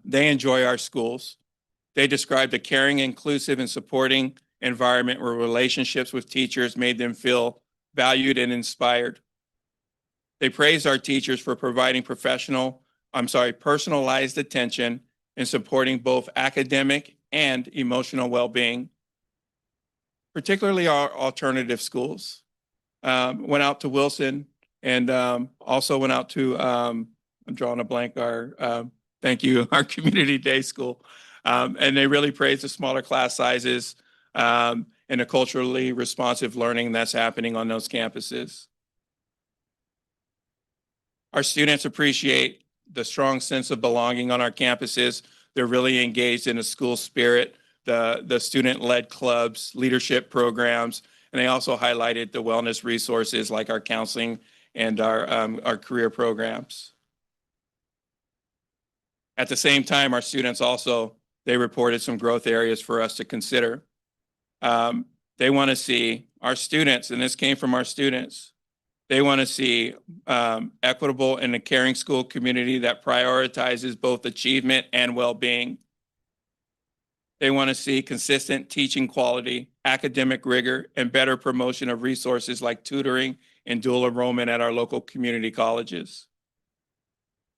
They enjoy our schools. They described a caring, inclusive, and supporting environment where relationships with teachers made them feel valued and inspired. They praised our teachers for providing personalized attention and supporting both academic and emotional well-being, particularly our alternative schools. Went out to Wilson and also went out to, I'm drawing a blank, our community day school. And they really praised the smaller class sizes and the culturally responsive learning that's happening on those campuses. Our students appreciate the strong sense of belonging on our campuses. They're really engaged in the school spirit, the student-led clubs, leadership programs, and they also highlighted the wellness resources like our counseling and our career programs. At the same time, our students also, they reported some growth areas for us to consider. They want to see our students, and this came from our students, they want to see equitable and a caring school community that prioritizes both achievement and well-being. They want to see consistent teaching quality, academic rigor, and better promotion of resources like tutoring and dual enrollment at our local community colleges.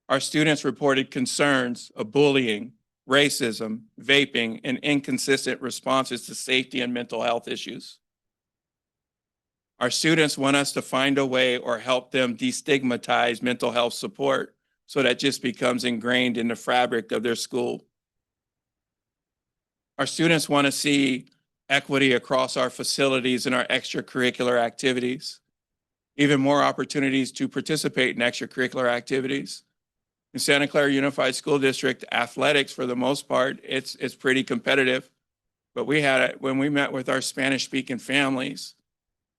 Our students reported concerns of bullying, racism, vaping, and inconsistent responses to safety and mental health issues. Our students want us to find a way or help them destigmatize mental health support so that just becomes ingrained in the fabric of their school. Our students want to see equity across our facilities and our extracurricular activities, even more opportunities to participate in extracurricular activities. In Santa Clara Unified School District, athletics, for the most part, it's pretty competitive. But we had it when we met with our Spanish-speaking families.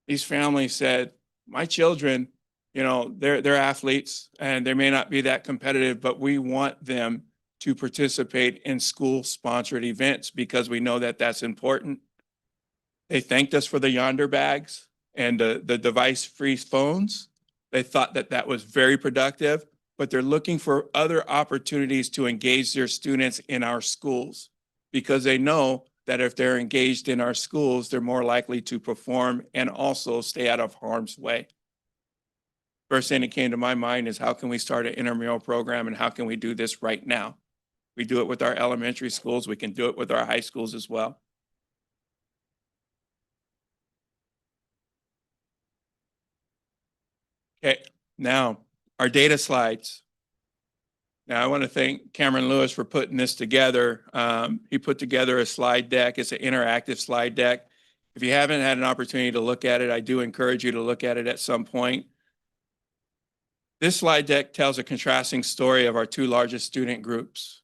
These families said, my children, you know, they're athletes and they may not be that competitive, but we want them to participate in school-sponsored events because we know that that's important. They thanked us for the Yonder bags and the device-free phones. They thought that that was very productive, but they're looking for other opportunities to engage their students in our schools because they know that if they're engaged in our schools, they're more likely to perform and also stay out of harm's way. First thing that came to my mind is how can we start an intramural program and how can we do this right now? We do it with our elementary schools. We can do it with our high schools as well. Okay, now our data slides. Now, I want to thank Cameron Lewis for putting this together. He put together a slide deck. It's an interactive slide deck. If you haven't had an opportunity to look at it, I do encourage you to look at it at some point. This slide deck tells a contrasting story of our two largest student groups,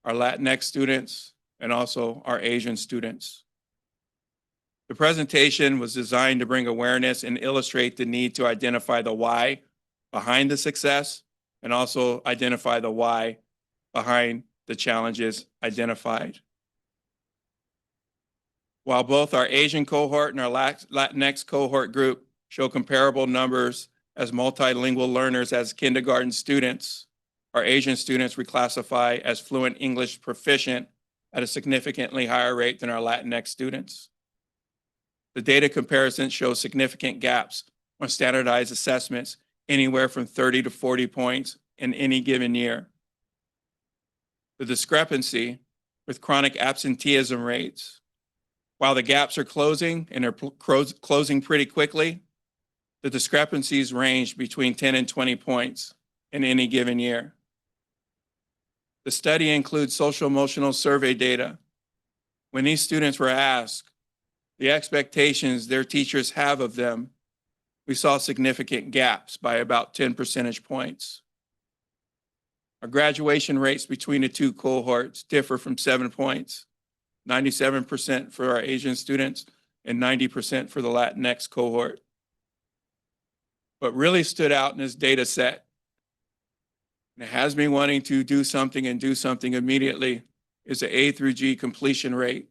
our Latinx students and also our Asian students. The presentation was designed to bring awareness and illustrate the need to identify the why behind the success and also identify the why behind the challenges identified. While both our Asian cohort and our Latinx cohort group show comparable numbers as multilingual learners as kindergarten students, our Asian students we classify as fluent English proficient at a significantly higher rate than our Latinx students. The data comparison shows significant gaps on standardized assessments anywhere from 30 to 40 points in any given year. The discrepancy with chronic absenteeism rates, while the gaps are closing and they're closing pretty quickly, the discrepancies range between 10 and 20 points in any given year. The study includes social emotional survey data. When these students were asked the expectations their teachers have of them, we saw significant gaps by about 10 percentage points. Our graduation rates between the two cohorts differ from 7 points, 97% for our Asian students and 90% for the Latinx cohort. What really stood out in this data set, and it has me wanting to do something and do something immediately, is the A through G completion rate,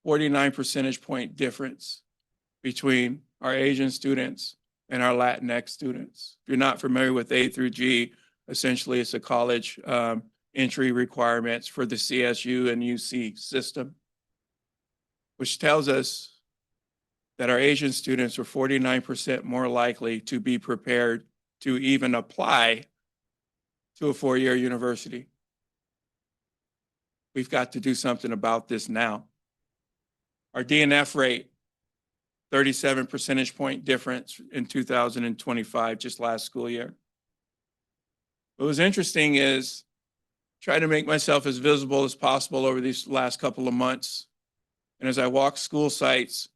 49 percentage point difference between our Asian students and our Latinx students. If you're not familiar with A through G, essentially it's a college entry requirements for the CSU and UC system, which tells us that our Asian students are 49% more likely to be prepared to even apply to a four-year university. We've got to do something about this now. Our DNF rate, 37 percentage point difference in 2025, just last school year. What was interesting is try to make myself as visible as possible over these last couple of months. And as I walk school sites,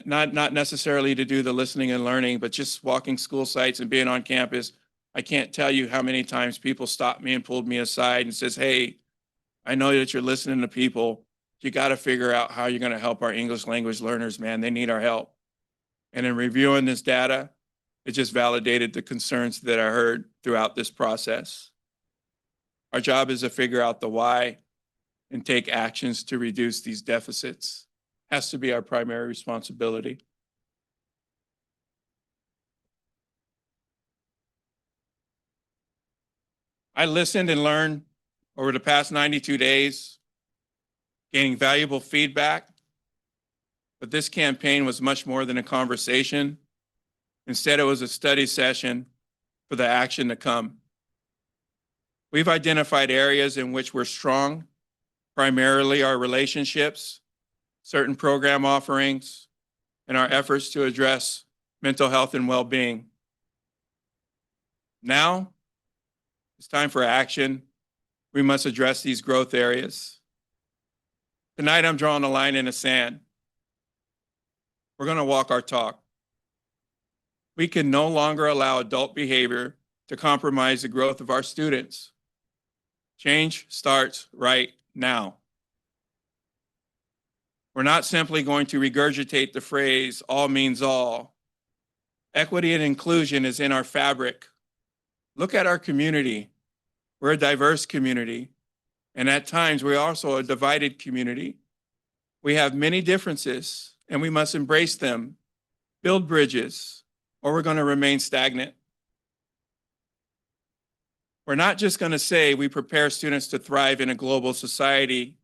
not necessarily to do the listening and learning, but just walking school sites and being on campus, I can't tell you how many times people stopped me and pulled me aside and says, hey, I know that you're listening to people. You got to figure out how you're going to help our English language learners, man. They need our help. And in reviewing this data, it just validated the concerns that I heard throughout this process. Our job is to figure out the why and take actions to reduce these deficits. Has to be our primary responsibility. I listened and learned over the past 92 days, gaining valuable feedback, but this campaign was much more than a conversation. Instead, it was a study session for the action to come. We've identified areas in which we're strong, primarily our relationships, certain program offerings, and our efforts to address mental health and well-being. Now, it's time for action. We must address these growth areas. Tonight, I'm drawing a line in the sand. We're going to walk our talk. We can no longer allow adult behavior to compromise the growth of our students. Change starts right now. We're not simply going to regurgitate the phrase, all means all. Equity and inclusion is in our fabric. Look at our community. We're a diverse community, and at times we're also a divided community. We have many differences, and we must embrace them, build bridges, or we're going to remain stagnant. We're not just going to say we prepare students to thrive in a global society.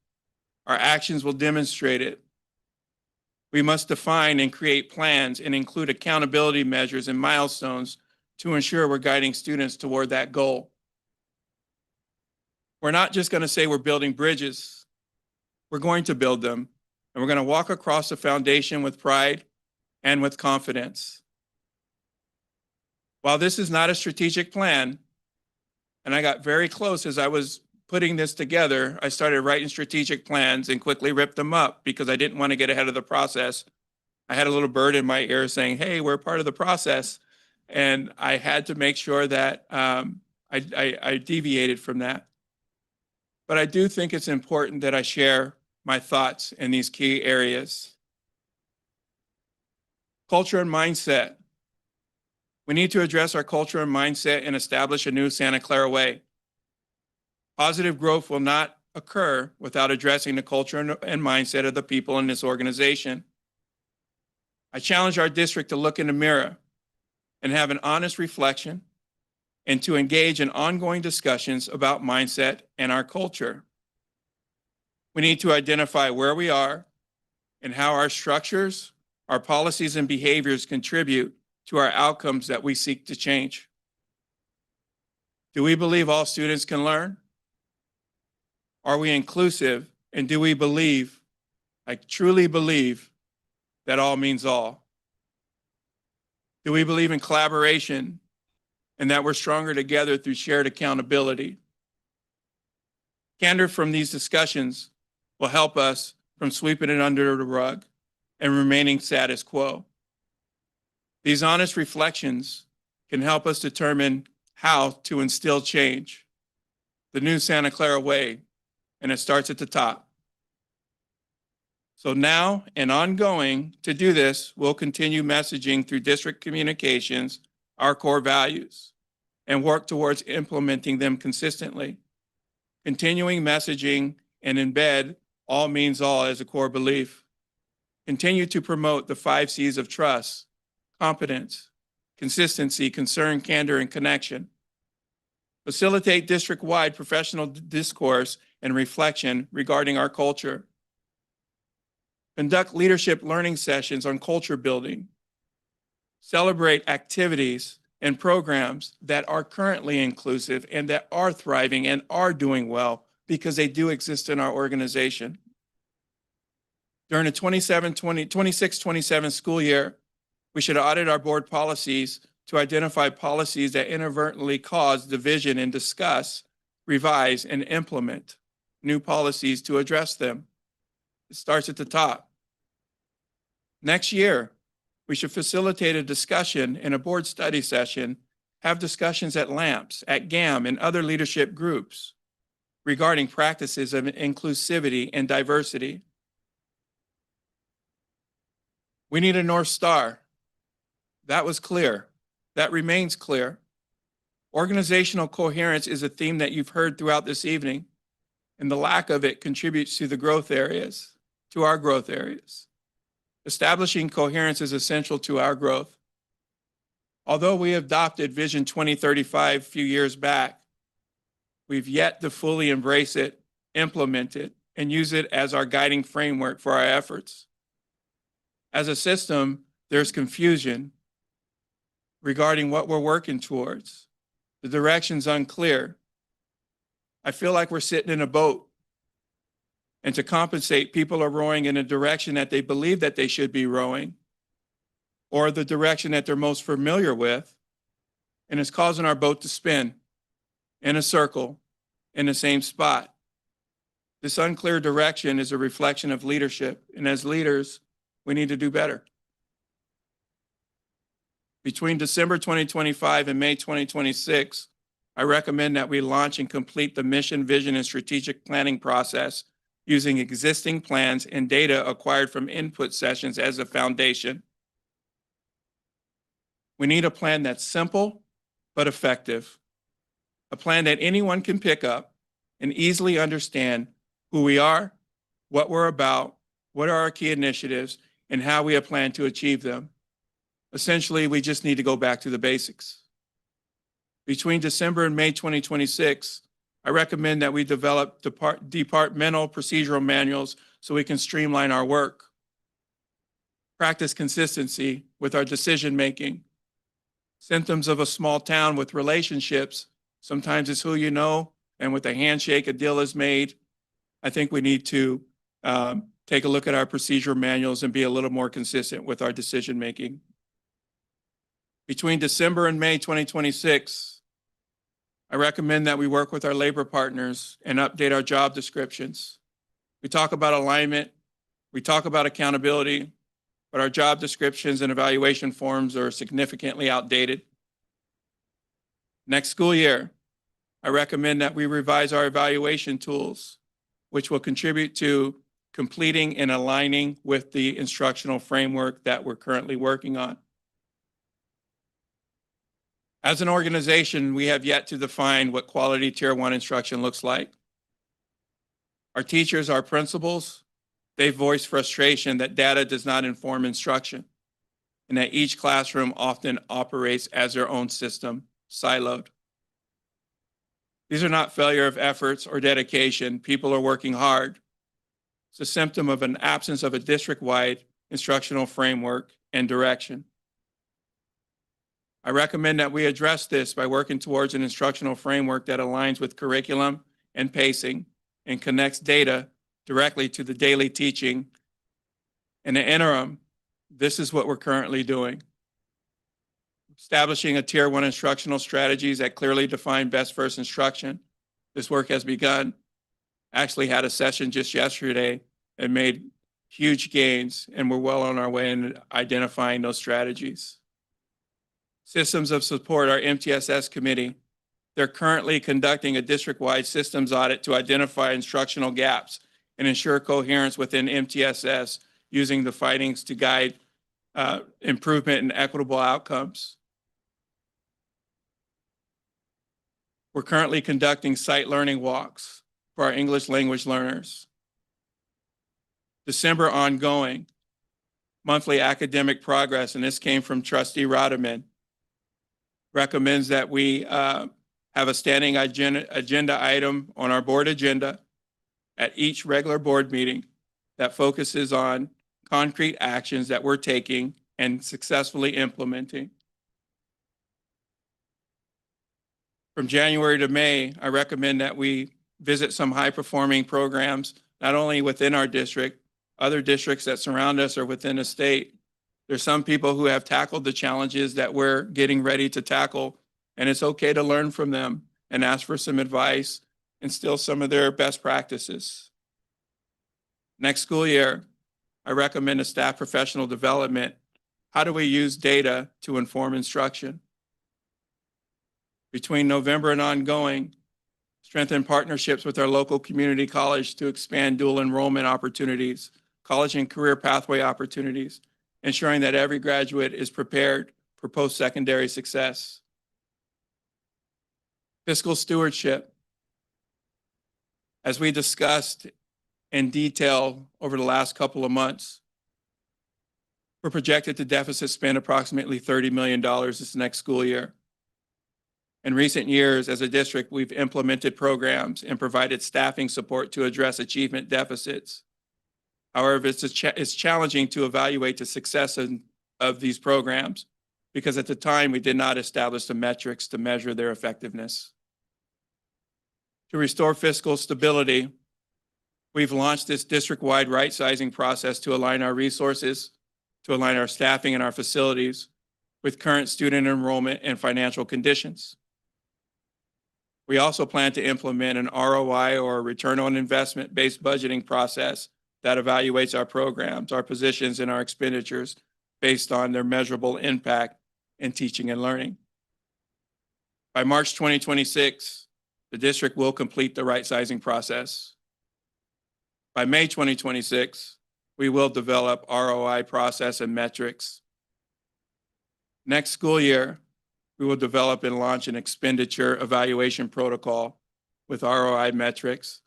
Our actions will demonstrate it. We must define and create plans and include accountability measures and milestones to ensure we're guiding students toward that goal. We're not just going to say we're building bridges. We're going to build them, and we're going to walk across the foundation with pride and with confidence. While this is not a strategic plan, and I got very close as I was putting this together, I started writing strategic plans and quickly ripped them up because I didn't want to get ahead of the process. I had a little bird in my ear saying, hey, we're part of the process. And I had to make sure that I deviated from that. But I do think it's important that I share my thoughts in these key areas. Culture and mindset. We need to address our culture and mindset and establish a new Santa Clara way. Positive growth will not occur without addressing the culture and mindset of the people in this organization. I challenge our district to look in the mirror and have an honest reflection and to engage in ongoing discussions about mindset and our culture. We need to identify where we are and how our structures, our policies, and behaviors contribute to our outcomes that we seek to change. Do we believe all students can learn? Are we inclusive? And do we believe, I truly believe, that all means all? Do we believe in collaboration and that we're stronger together through shared accountability? Candor from these discussions will help us from sweeping it under the rug and remaining status quo. These honest reflections can help us determine how to instill change, the new Santa Clara way, and it starts at the top. So now and ongoing, to do this, we'll continue messaging through district communications, our core values, and work towards implementing them consistently. Continuing messaging and embed all means all as a core belief. Continue to promote the 5 C's of trust, competence, consistency, concern, candor, and connection. Facilitate district-wide professional discourse and reflection regarding our culture. Conduct leadership learning sessions on culture building. Celebrate activities and programs that are currently inclusive and that are thriving and are doing well because they do exist in our organization. During the 26-27 school year, we should audit our board policies to identify policies that inadvertently cause division and discuss, revise, and implement new policies to address them. It starts at the top. Next year, we should facilitate a discussion in a board study session, have discussions at LAMPS, at GAM, and other leadership groups regarding practices of inclusivity and diversity. We need a North Star. That was clear. That remains clear. Organizational coherence is a theme that you've heard throughout this evening, and the lack of it contributes to the growth areas, to our growth areas. Establishing coherence is essential to our growth. Although we adopted Vision 2035 a few years back, we've yet to fully embrace it, implement it, and use it as our guiding framework for our efforts. As a system, there's confusion regarding what we're working towards. The direction's unclear. I feel like we're sitting in a boat, and to compensate, people are rowing in a direction that they believe that they should be rowing, or the direction that they're most familiar with, and it's causing our boat to spin in a circle in the same spot. This unclear direction is a reflection of leadership, and as leaders, we need to do better. Between December 2025 and May 2026, I recommend that we launch and complete the mission, vision, and strategic planning process using existing plans and data acquired from input sessions as a foundation. We need a plan that's simple but effective, a plan that anyone can pick up and easily understand who we are, what we're about, what are our key initiatives, and how we plan to achieve them. Essentially, we just need to go back to the basics. Between December and May 2026, I recommend that we develop departmental procedural manuals so we can streamline our work. Practice consistency with our decision-making. Symptoms of a small town with relationships, sometimes it's who you know, and with a handshake, a deal is made. I think we need to take a look at our procedural manuals and be a little more consistent with our decision-making. Between December and May 2026, I recommend that we work with our labor partners and update our job descriptions. We talk about alignment, we talk about accountability, but our job descriptions and evaluation forms are significantly outdated. Next school year, I recommend that we revise our evaluation tools, which will contribute to completing and aligning with the instructional framework that we're currently working on. As an organization, we have yet to define what quality Tier 1 instruction looks like. Our teachers, our principals, they voice frustration that data does not inform instruction and that each classroom often operates as their own system, siloed. These are not failure of efforts or dedication. People are working hard. It's a symptom of an absence of a district-wide instructional framework and direction. I recommend that we address this by working towards an instructional framework that aligns with curriculum and pacing and connects data directly to the daily teaching. In the interim, this is what we're currently doing. Establishing a Tier 1 instructional strategies that clearly define best first instruction. This work has begun. Actually had a session just yesterday and made huge gains, and we're well on our way in identifying those strategies. Systems of support, our MTSS committee. They're currently conducting a district-wide systems audit to identify instructional gaps and ensure coherence within MTSS using the findings to guide improvement in equitable outcomes. We're currently conducting site learning walks for our English language learners. December ongoing, monthly academic progress, and this came from Trustee Rodiman, recommends that we have have a standing agenda item on our board agenda at each regular board meeting that focuses on concrete actions that we're taking and successfully implementing. From January to May, I recommend that we visit some high-performing programs, not only within our district, other districts that surround us or within the state. There's some people who have tackled the challenges that we're getting ready to tackle, and it's okay to learn from them and ask for some advice and steal some of their best practices. Next school year, I recommend a staff professional development. How do we use data to inform instruction? Between November and ongoing, strengthen partnerships with our local community college to expand dual enrollment opportunities, college and career pathway opportunities, ensuring that every graduate is prepared for post-secondary success. Fiscal stewardship. As we discussed in detail over the last couple of months, we're projected to deficit spend approximately $30 million this next school year. In recent years, as a district, we've implemented programs and provided staffing support to address achievement deficits. However, it's challenging to evaluate the success of these programs because at the time we did not establish the metrics to measure their effectiveness. To restore fiscal stability, we've launched this district-wide right-sizing process to align our resources, to align our staffing and our facilities with current student enrollment and financial conditions. We also plan to implement an ROI or return on investment based budgeting process that evaluates our programs, our positions, and our expenditures based on their measurable impact in teaching and learning. By March 2026, the district will complete the right-sizing process. By May 2026, we will develop ROI process and metrics. Next school year, we will develop and launch an expenditure evaluation protocol with ROI metrics,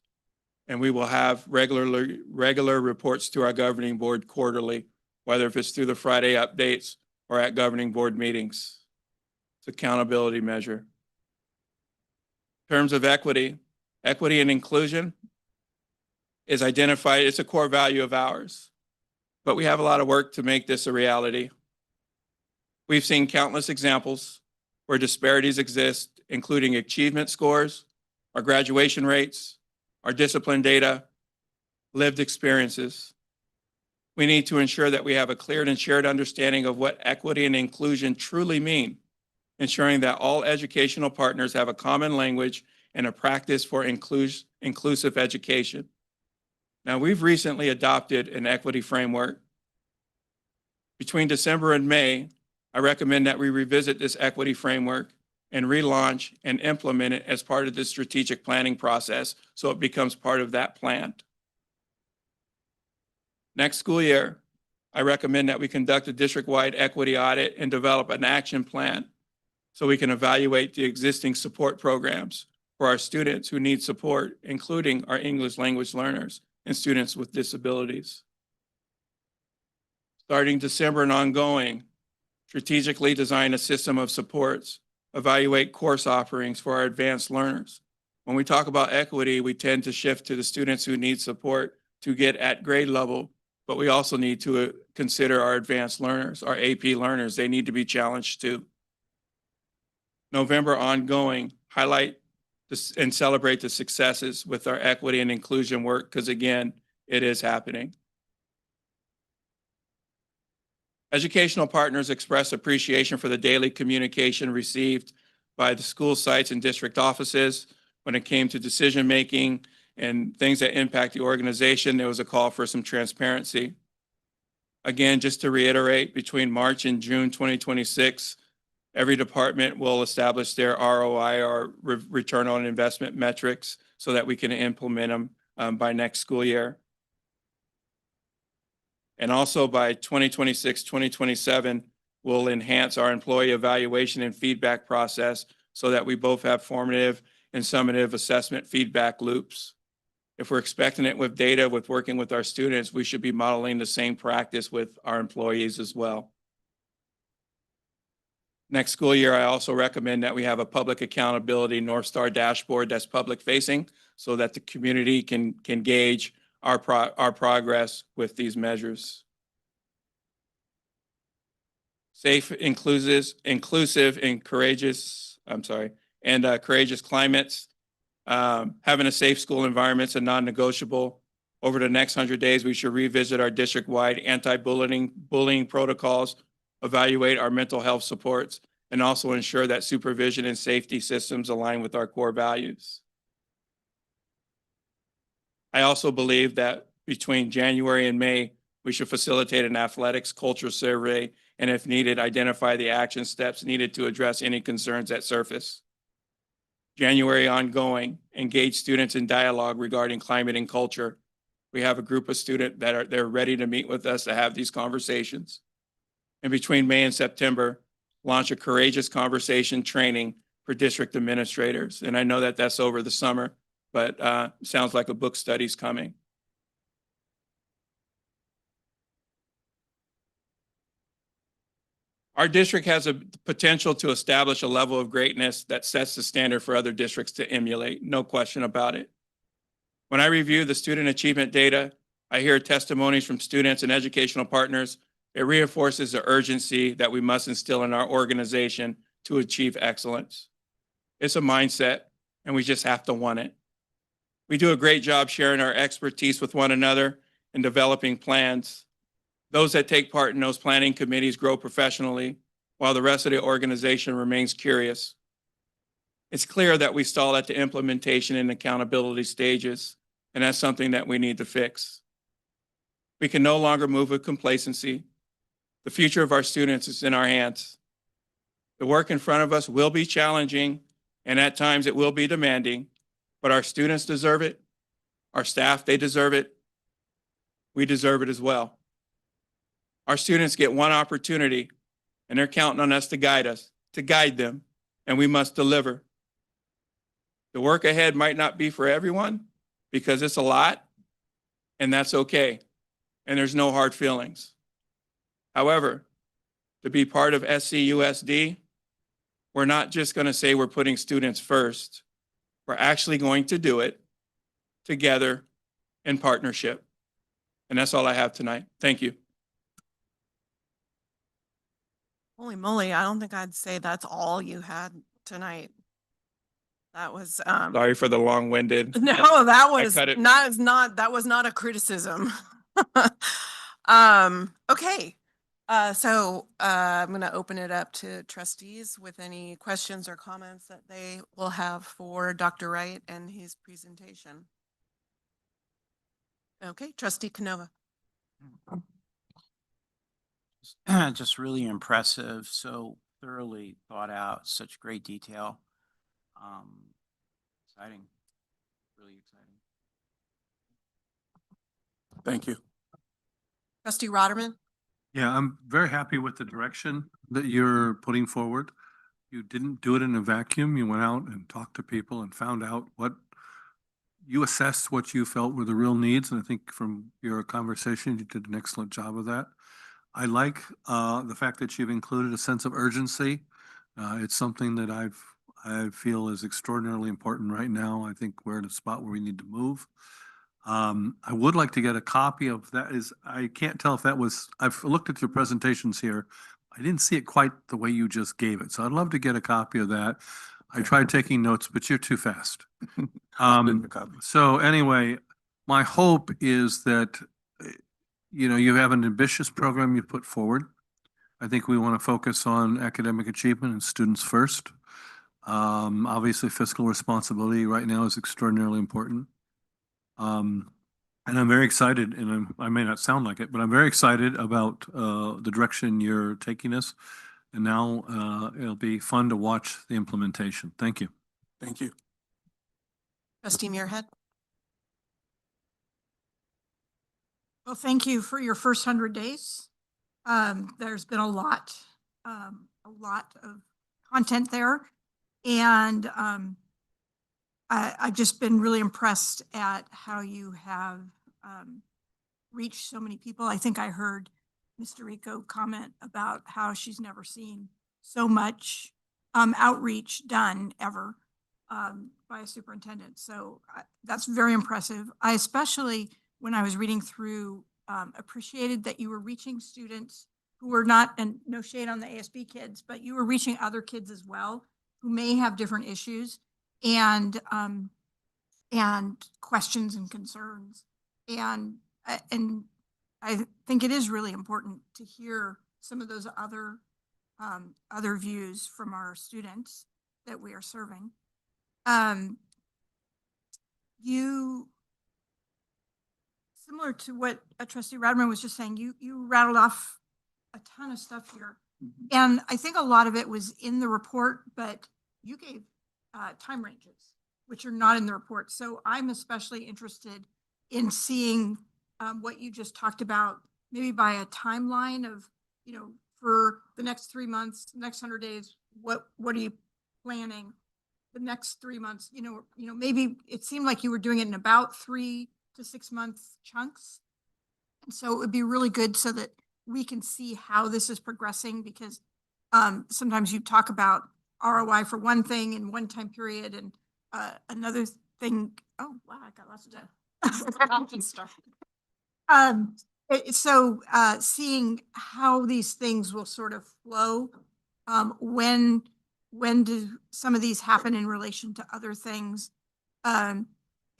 and we will have regular reports to our governing board quarterly, whether if it's through the Friday updates or at governing board meetings. It's an accountability measure. In terms of equity and inclusion is identified, it's a core value of ours, but we have a lot of work to make this a reality. We've seen countless examples where disparities exist, including achievement scores, our graduation rates, our discipline data, lived experiences. We need to ensure that we have a clear and shared understanding of what equity and inclusion truly mean, ensuring that all educational partners have a common language and a practice for inclusive education. Now, we've recently adopted an equity framework. Between December and May, I recommend that we revisit this equity framework and relaunch and implement it as part of the strategic planning process so it becomes part of that plan. Next school year, I recommend that we conduct a district-wide equity audit and develop an action plan so we can evaluate the existing support programs for our students who need support, including our English language learners and students with disabilities. Starting December and ongoing, strategically design a system of supports, evaluate course offerings for our advanced learners. When we talk about equity, we tend to shift to the students who need support to get at grade level, but we also need to consider our advanced learners, our AP learners. They need to be challenged too. November ongoing, highlight this and celebrate the successes with our equity and inclusion work, because again, it is happening. Educational partners express appreciation for the daily communication received by the school sites and district offices. When it came to decision-making and things that impact the organization, there was a call for some transparency. Again, just to reiterate, between March and June 2026, every department will establish their ROI or return on investment metrics so that we can implement them by next school year. And also by 2026, 2027, we'll enhance our employee evaluation and feedback process so that we both have formative and summative assessment feedback loops. If we're expecting it with data, with working with our students, we should be modeling the same practice with our employees as well. Next school year, I also recommend that we have a public accountability North Star dashboard that's public facing so that the community can gauge our progress with these measures. Safe, inclusive, and courageous, courageous climates. Having a safe school environment is a non-negotiable. Over the next 100 days, we should revisit our district-wide bullying protocols, evaluate our mental health supports, and also ensure that supervision and safety systems align with our core values. I also believe that between January and May, we should facilitate an athletics culture survey and, if needed, identify the action steps needed to address any concerns that surface. January ongoing, engage students in dialogue regarding climate and culture. We have a group of students that they're ready to meet with us to have these conversations. And between May and September, launch a courageous conversation training for district administrators. And I know that that's over the summer, but sounds like a book study's coming. Our district has a potential to establish a level of greatness that sets the standard for other districts to emulate, no question about it. When I review the student achievement data, I hear testimonies from students and educational partners. It reinforces the urgency that we must instill in our organization to achieve excellence. It's a mindset, and we just have to want it. We do a great job sharing our expertise with one another and developing plans. Those that take part in those planning committees grow professionally, while the rest of the organization remains curious. It's clear that we stall at the implementation and accountability stages, and that's something that we need to fix. We can no longer move with complacency. The future of our students is in our hands. The work in front of us will be challenging, and at times it will be demanding, but our students deserve it. Our staff, they deserve it. We deserve it as well. Our students get one opportunity, and they're counting on us, to guide them, and we must deliver. The work ahead might not be for everyone because it's a lot, and that's okay, and there's no hard feelings. However, to be part of SCUSD, we're not just going to say we're putting students first. We're actually going to do it together in partnership. And that's all I have tonight. Thank you. Holy moly, I don't think I'd say that's all you had tonight. That was Sorry for the long-winded. no, that was cut it. that was not a criticism. Okay. So I'm going to open it up to trustees with any questions or comments that they will have for Dr. Wright and his presentation. Okay, Trustee Canova. Just really impressive, so thoroughly thought out, such great detail. Exciting, really exciting. Thank you. Trustee Rotterman. Yeah, I'm very happy with the direction that you're putting forward. You didn't do it in a vacuum. You went out and talked to people and found out you assessed what you felt were the real needs. And I think from your conversation, you did an excellent job of that. I like the fact that you've included a sense of urgency. It's something that I feel is extraordinarily important right now. I think we're in a spot where we need to move. I would like to get a copy of that. I can't tell if that was, I've looked at your presentations here. I didn't see it quite the way you just gave it. So I'd love to get a copy of that. I tried taking notes, but you're too fast. So anyway, my hope is that, you have an ambitious program you put forward. I think we want to focus on academic achievement and students first. Obviously, fiscal responsibility right now is extraordinarily important. And I'm very excited, and I may not sound like it, but I'm very excited about the direction you're taking us. And now it'll be fun to watch the implementation. Thank you. Thank you. Trustee Muirhead. Well, thank you for your first 100 days. There's been a lot of content there. And I've just been really impressed at how you have reached so many people. I think I heard Mr. Rico comment about how she's never seen so much outreach done ever by a superintendent. So that's very impressive. I especially, when I was reading through, appreciated that you were reaching students who were not, and no shade on the ASB kids, but you were reaching other kids as well who may have different issues and questions and concerns. And I think it is really important to hear some of those other views from our students that we are serving. You, similar to what Trustee Radman was just saying, you rattled off a ton of stuff here. And I think a lot of it was in the report, but you gave time ranges, which are not in the report. So I'm especially interested in seeing what you just talked about, maybe by a timeline of, you know, for the next 3 months, next 100 days, what are you planning? The next 3 months, you know, maybe it seemed like you were doing it in about 3 to 6 month chunks. And so it would be really good so that we can see how this is progressing, because sometimes you talk about ROI for one thing in one time period and another thing. Oh, wow, I got lots of time. So seeing how these things will sort of flow, when do some of these happen in relation to other things?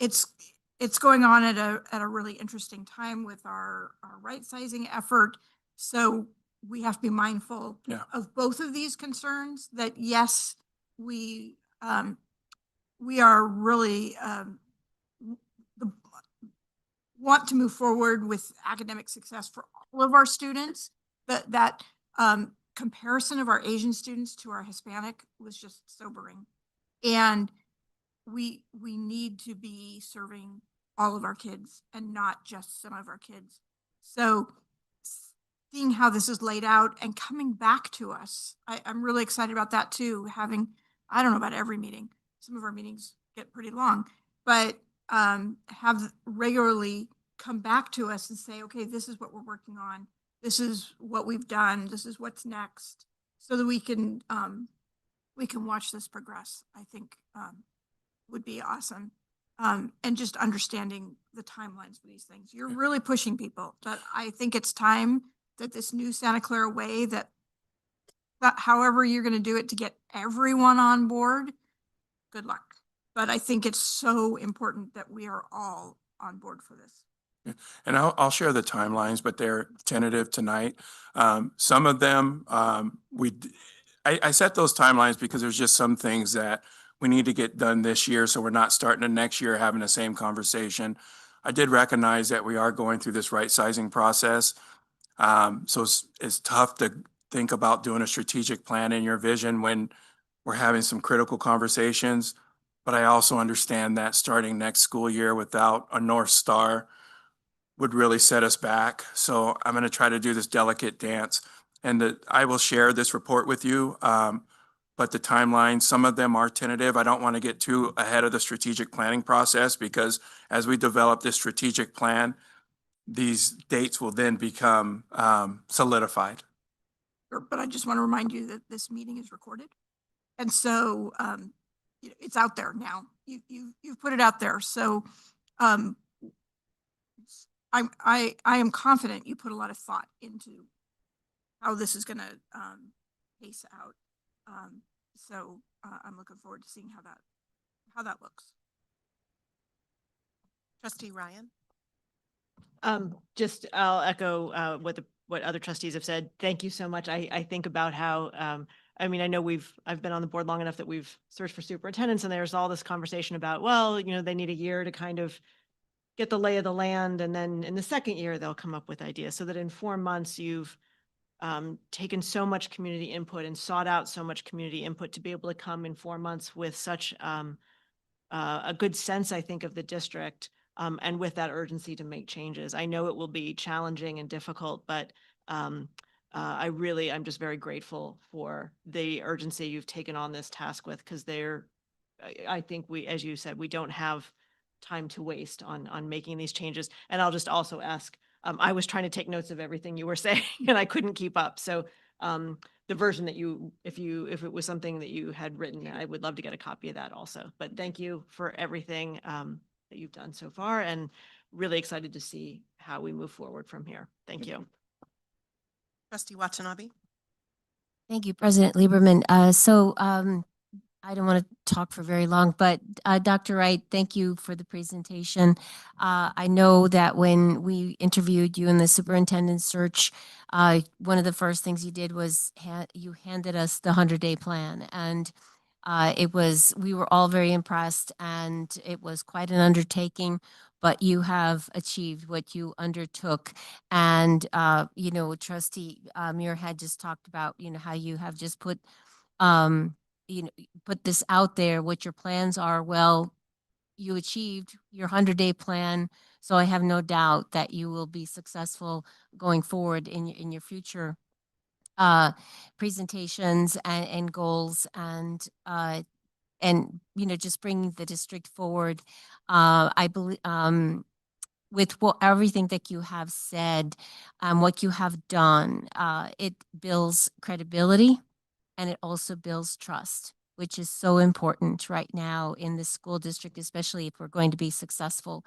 It's going on at a really interesting time with our right sizing effort. So we have to be mindful of both of these concerns, that yes, we are really want to move forward with academic success for all of our students. That comparison of our Asian students to our Hispanic was just sobering. And we need to be serving all of our kids and not just some of our kids. So seeing how this is laid out and coming back to us, I'm really excited about that too. Having, I don't know about every meeting, some of our meetings get pretty long, but have regularly come back to us and say, okay, this is what we're working on. This is what we've done. This is what's next, so that we can watch this progress. I think would be awesome. And just understanding the timelines for these things. You're really pushing people, but I think it's time that this new Santa Clara way, that however you're going to do it to get everyone on board, good luck. But I think it's so important that we are all on board for this. And I'll share the timelines, but they're tentative tonight. Some of them, I set those timelines because there's just some things that we need to get done this year, so we're not starting the next year having the same conversation. I did recognize that we are going through this right sizing process. So it's tough to think about doing a strategic plan in your vision when we're having some critical conversations. But I also understand that starting next school year without a North Star would really set us back. So I'm going to try to do this delicate dance, and I will share this report with you. But the timeline, some of them are tentative. I don't want to get too ahead of the strategic planning process, because as we develop this strategic plan, these dates will then become solidified. But I just want to remind you that this meeting is recorded. And so it's out there now. You've put it out there. So I am confident you put a lot of thought into how this is going to pace out. So I'm looking forward to seeing how that looks. Trustee Ryan? I'll echo what other trustees have said. Thank you so much. I think about how, I mean, I know I've been on the board long enough that we've searched for superintendents, and there's all this conversation about, well, you know, they need a year to kind of get the lay of the land. And then in the second year, they'll come up with ideas, so that in 4 months, you've taken so much community input and sought out so much community input to be able to come in 4 months with such a good sense, I think, of the district. And with that urgency to make changes. I know it will be challenging and difficult, but I'm just very grateful for the urgency you've taken on this task with, because I think as you said, we don't have time to waste on making these changes. And I'll just also ask, I was trying to take notes of everything you were saying and I couldn't keep up. So the version that if it was something that you had written, I would love to get a copy of that also. But thank you for everything that you've done so far, and really excited to see how we move forward from here. Thank you. Trustee Watanabe? Thank you, President Lieberman. I don't want to talk for very long, but Dr. Wright, thank you for the presentation. I know that when we interviewed you in the superintendent search, one of the first things you did was you handed us the 100-day plan, and we were all very impressed, and it was quite an undertaking, but you have achieved what you undertook. And, Trustee Muir had just talked about, how you have just put this out there, what your plans are. Well, you achieved your 100-day plan. So I have no doubt that you will be successful going forward in your future presentations and goals, and just bringing the district forward. I believe with everything that you have said, what you have done, it builds credibility, and it also builds trust, which is so important right now in the school district, especially if we're going to be successful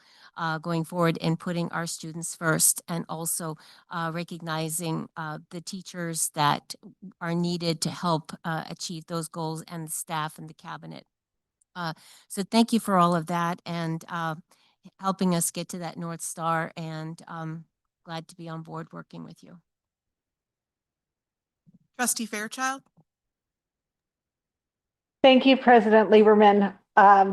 going forward and putting our students first, and also recognizing the teachers that are needed to help achieve those goals, and the staff and the cabinet. So thank you for all of that, and helping us get to that North Star, and glad to be on board working with you. Trustee Fairchild? Thank you, President Lieberman.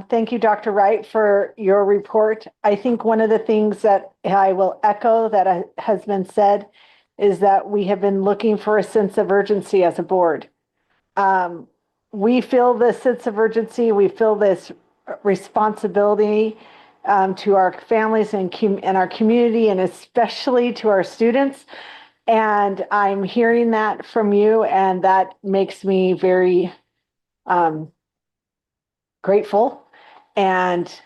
Thank you, Dr. Wright, for your report. I think one of the things that I will echo that has been said is that we have been looking for a sense of urgency as a board. We feel this sense of urgency. We feel this responsibility to our families and our community, and especially to our students. And I'm hearing that from you, and that makes me very grateful and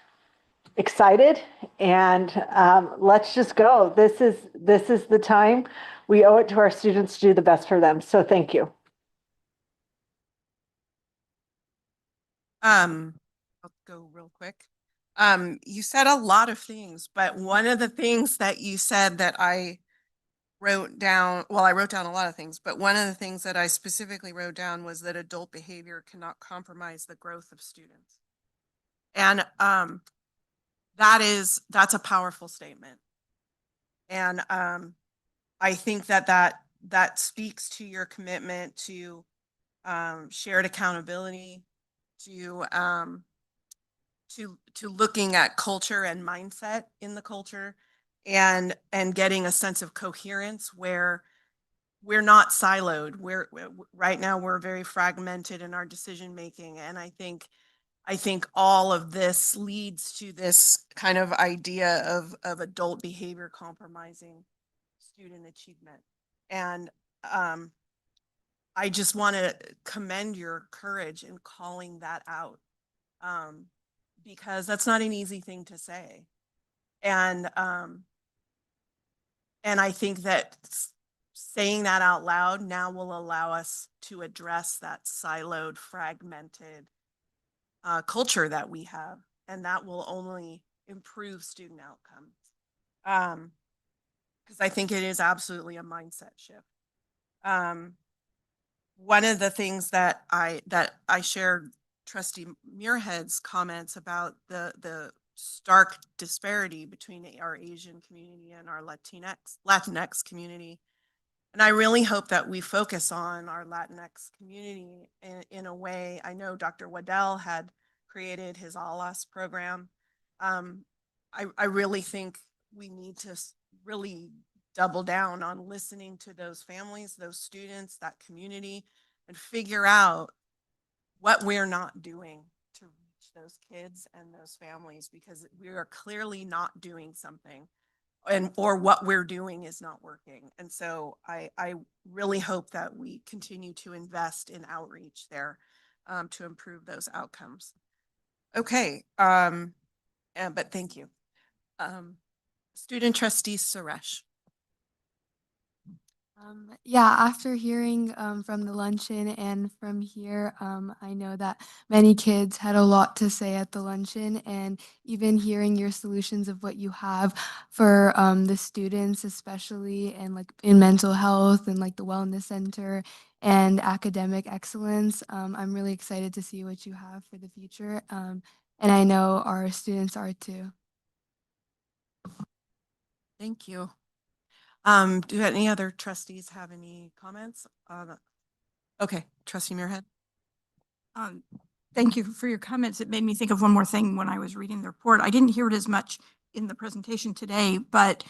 excited. And let's just go. This is the time. We owe it to our students to do the best for them. So thank you. I'll go real quick. You said a lot of things, but one of the things that you said that I wrote down, well, I wrote down a lot of things, but one of the things that I specifically wrote down was that adult behavior cannot compromise the growth of students. And that's a powerful statement. And I think that speaks to your commitment to shared accountability, to looking at culture and mindset in the culture, and getting a sense of coherence where we're not siloed. Right now we're very fragmented in our decision making, and I think all of this leads to this kind of idea of adult behavior compromising student achievement. And I just want to commend your courage in calling that out, because that's not an easy thing to say. And I think that saying that out loud now will allow us to address that siloed, fragmented culture that we have, and that will only improve student outcomes. Because I think it is absolutely a mindset shift. One of the things that I shared Trustee Muirhead's comments about the stark disparity between our Asian community and our Latinx community. And I really hope that we focus on our Latinx community in a way. I know Dr. Waddell had created his ALAS program. I really think we need to really double down on listening to those families, those students, that community, and figure out what we're not doing to reach those kids and those families, because we are clearly not doing something, or what we're doing is not working. And so I really hope that we continue to invest in outreach there to improve those outcomes. Okay, but thank you. Student Trustee Suresh. Yeah, after hearing from the luncheon and from here, I know that many kids had a lot to say at the luncheon, and even hearing your solutions of what you have for the students, especially and like in mental health and like the wellness center and academic excellence. I'm really excited to see what you have for the future, and I know our students are too. Thank you. Do any other trustees have any comments? Okay, trustee Muirhead. Thank you for your comments. It made me think of one more thing when I was reading the report. I didn't hear it as much in the presentation today, but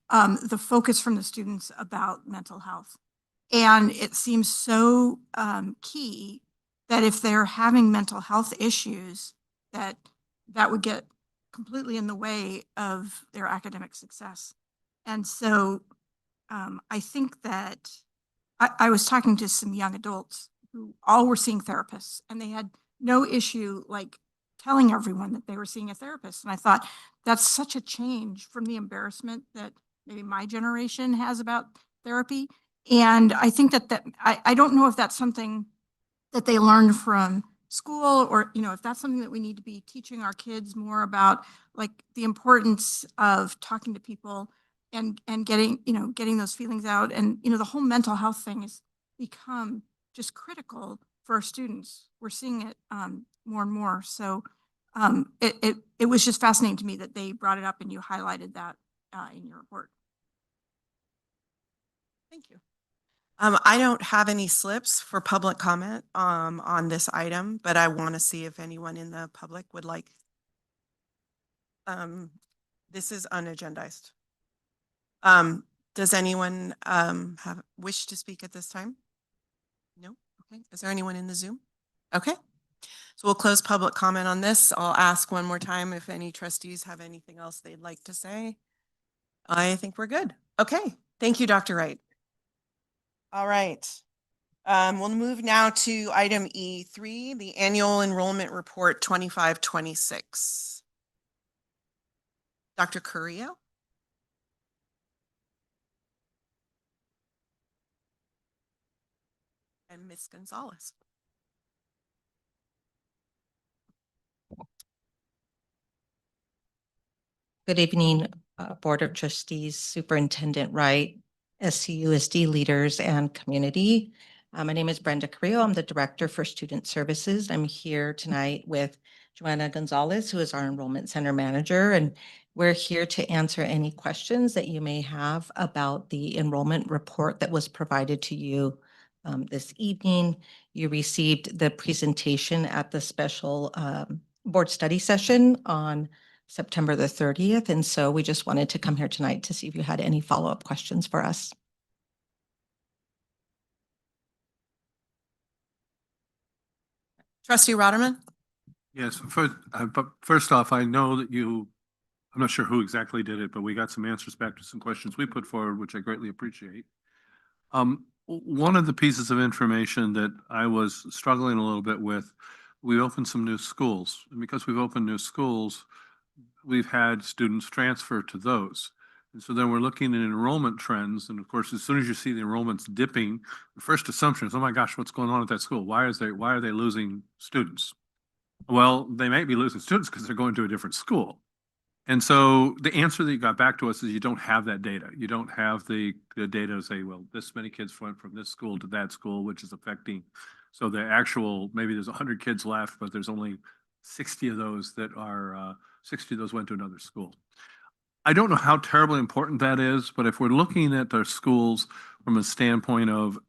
the focus from the students about mental health. And it seems so key that if they're having mental health issues, that would get completely in the way of their academic success. And so I think that I was talking to some young adults who all were seeing therapists, and they had no issue like telling everyone that they were seeing a therapist. And I thought that's such a change from the embarrassment that maybe my generation has about therapy. And I think that I don't know if that's something that they learned from school, or, you know, if that's something that we need to be teaching our kids more about, like the importance of talking to people and getting, you know, getting those feelings out. And, you know, the whole mental health thing has become just critical for our students. We're seeing it more and more. So it was just fascinating to me that they brought it up and you highlighted that in your report. Thank you. I don't have any slips for public comment on this item, but I want to see if anyone in the public would like. This is unagendized. Does anyone wish to speak at this time? No? Okay. Is there anyone in the Zoom? Okay. So we'll close public comment on this. I'll ask one more time if any trustees have anything else they'd like to say. I think we're good. Okay. Thank you, Dr. Wright. All right. We'll move now to item E3, the annual enrollment report 25-26. Dr. Carrillo? And Ms. Gonzalez. Good evening, Board of Trustees, Superintendent Wright, SCUSD leaders, and community. My name is Brenda Carrillo. I'm the Director for Student Services. I'm here tonight with Joanna Gonzalez, who is our Enrollment Center Manager, and we're here to answer any questions that you may have about the enrollment report that was provided to you this evening. You received the presentation at the special board study session on September the 30th. And so we just wanted to come here tonight to see if you had any follow-up questions for us. Trustee Rotterman? Yes, but first off, I know that I'm not sure who exactly did it, but we got some answers back to some questions we put forward, which I greatly appreciate. One of the pieces of information that I was struggling a little bit with, we opened some new schools. And because we've opened new schools, we've had students transfer to those. And so then we're looking at enrollment trends. And of course, as soon as you see the enrollments dipping, the first assumption is, oh my gosh, what's going on at that school? Why are they losing students? Well, they might be losing students because they're going to a different school. And so the answer that you got back to us is you don't have that data. You don't have the data to say, well, this many kids went from this school to that school, which is affecting. So the actual, maybe there's 100 kids left, but there's only 60 of those that are, 60 of those went to another school. I don't know how terribly important that is, but if we're looking at our schools from a standpoint of,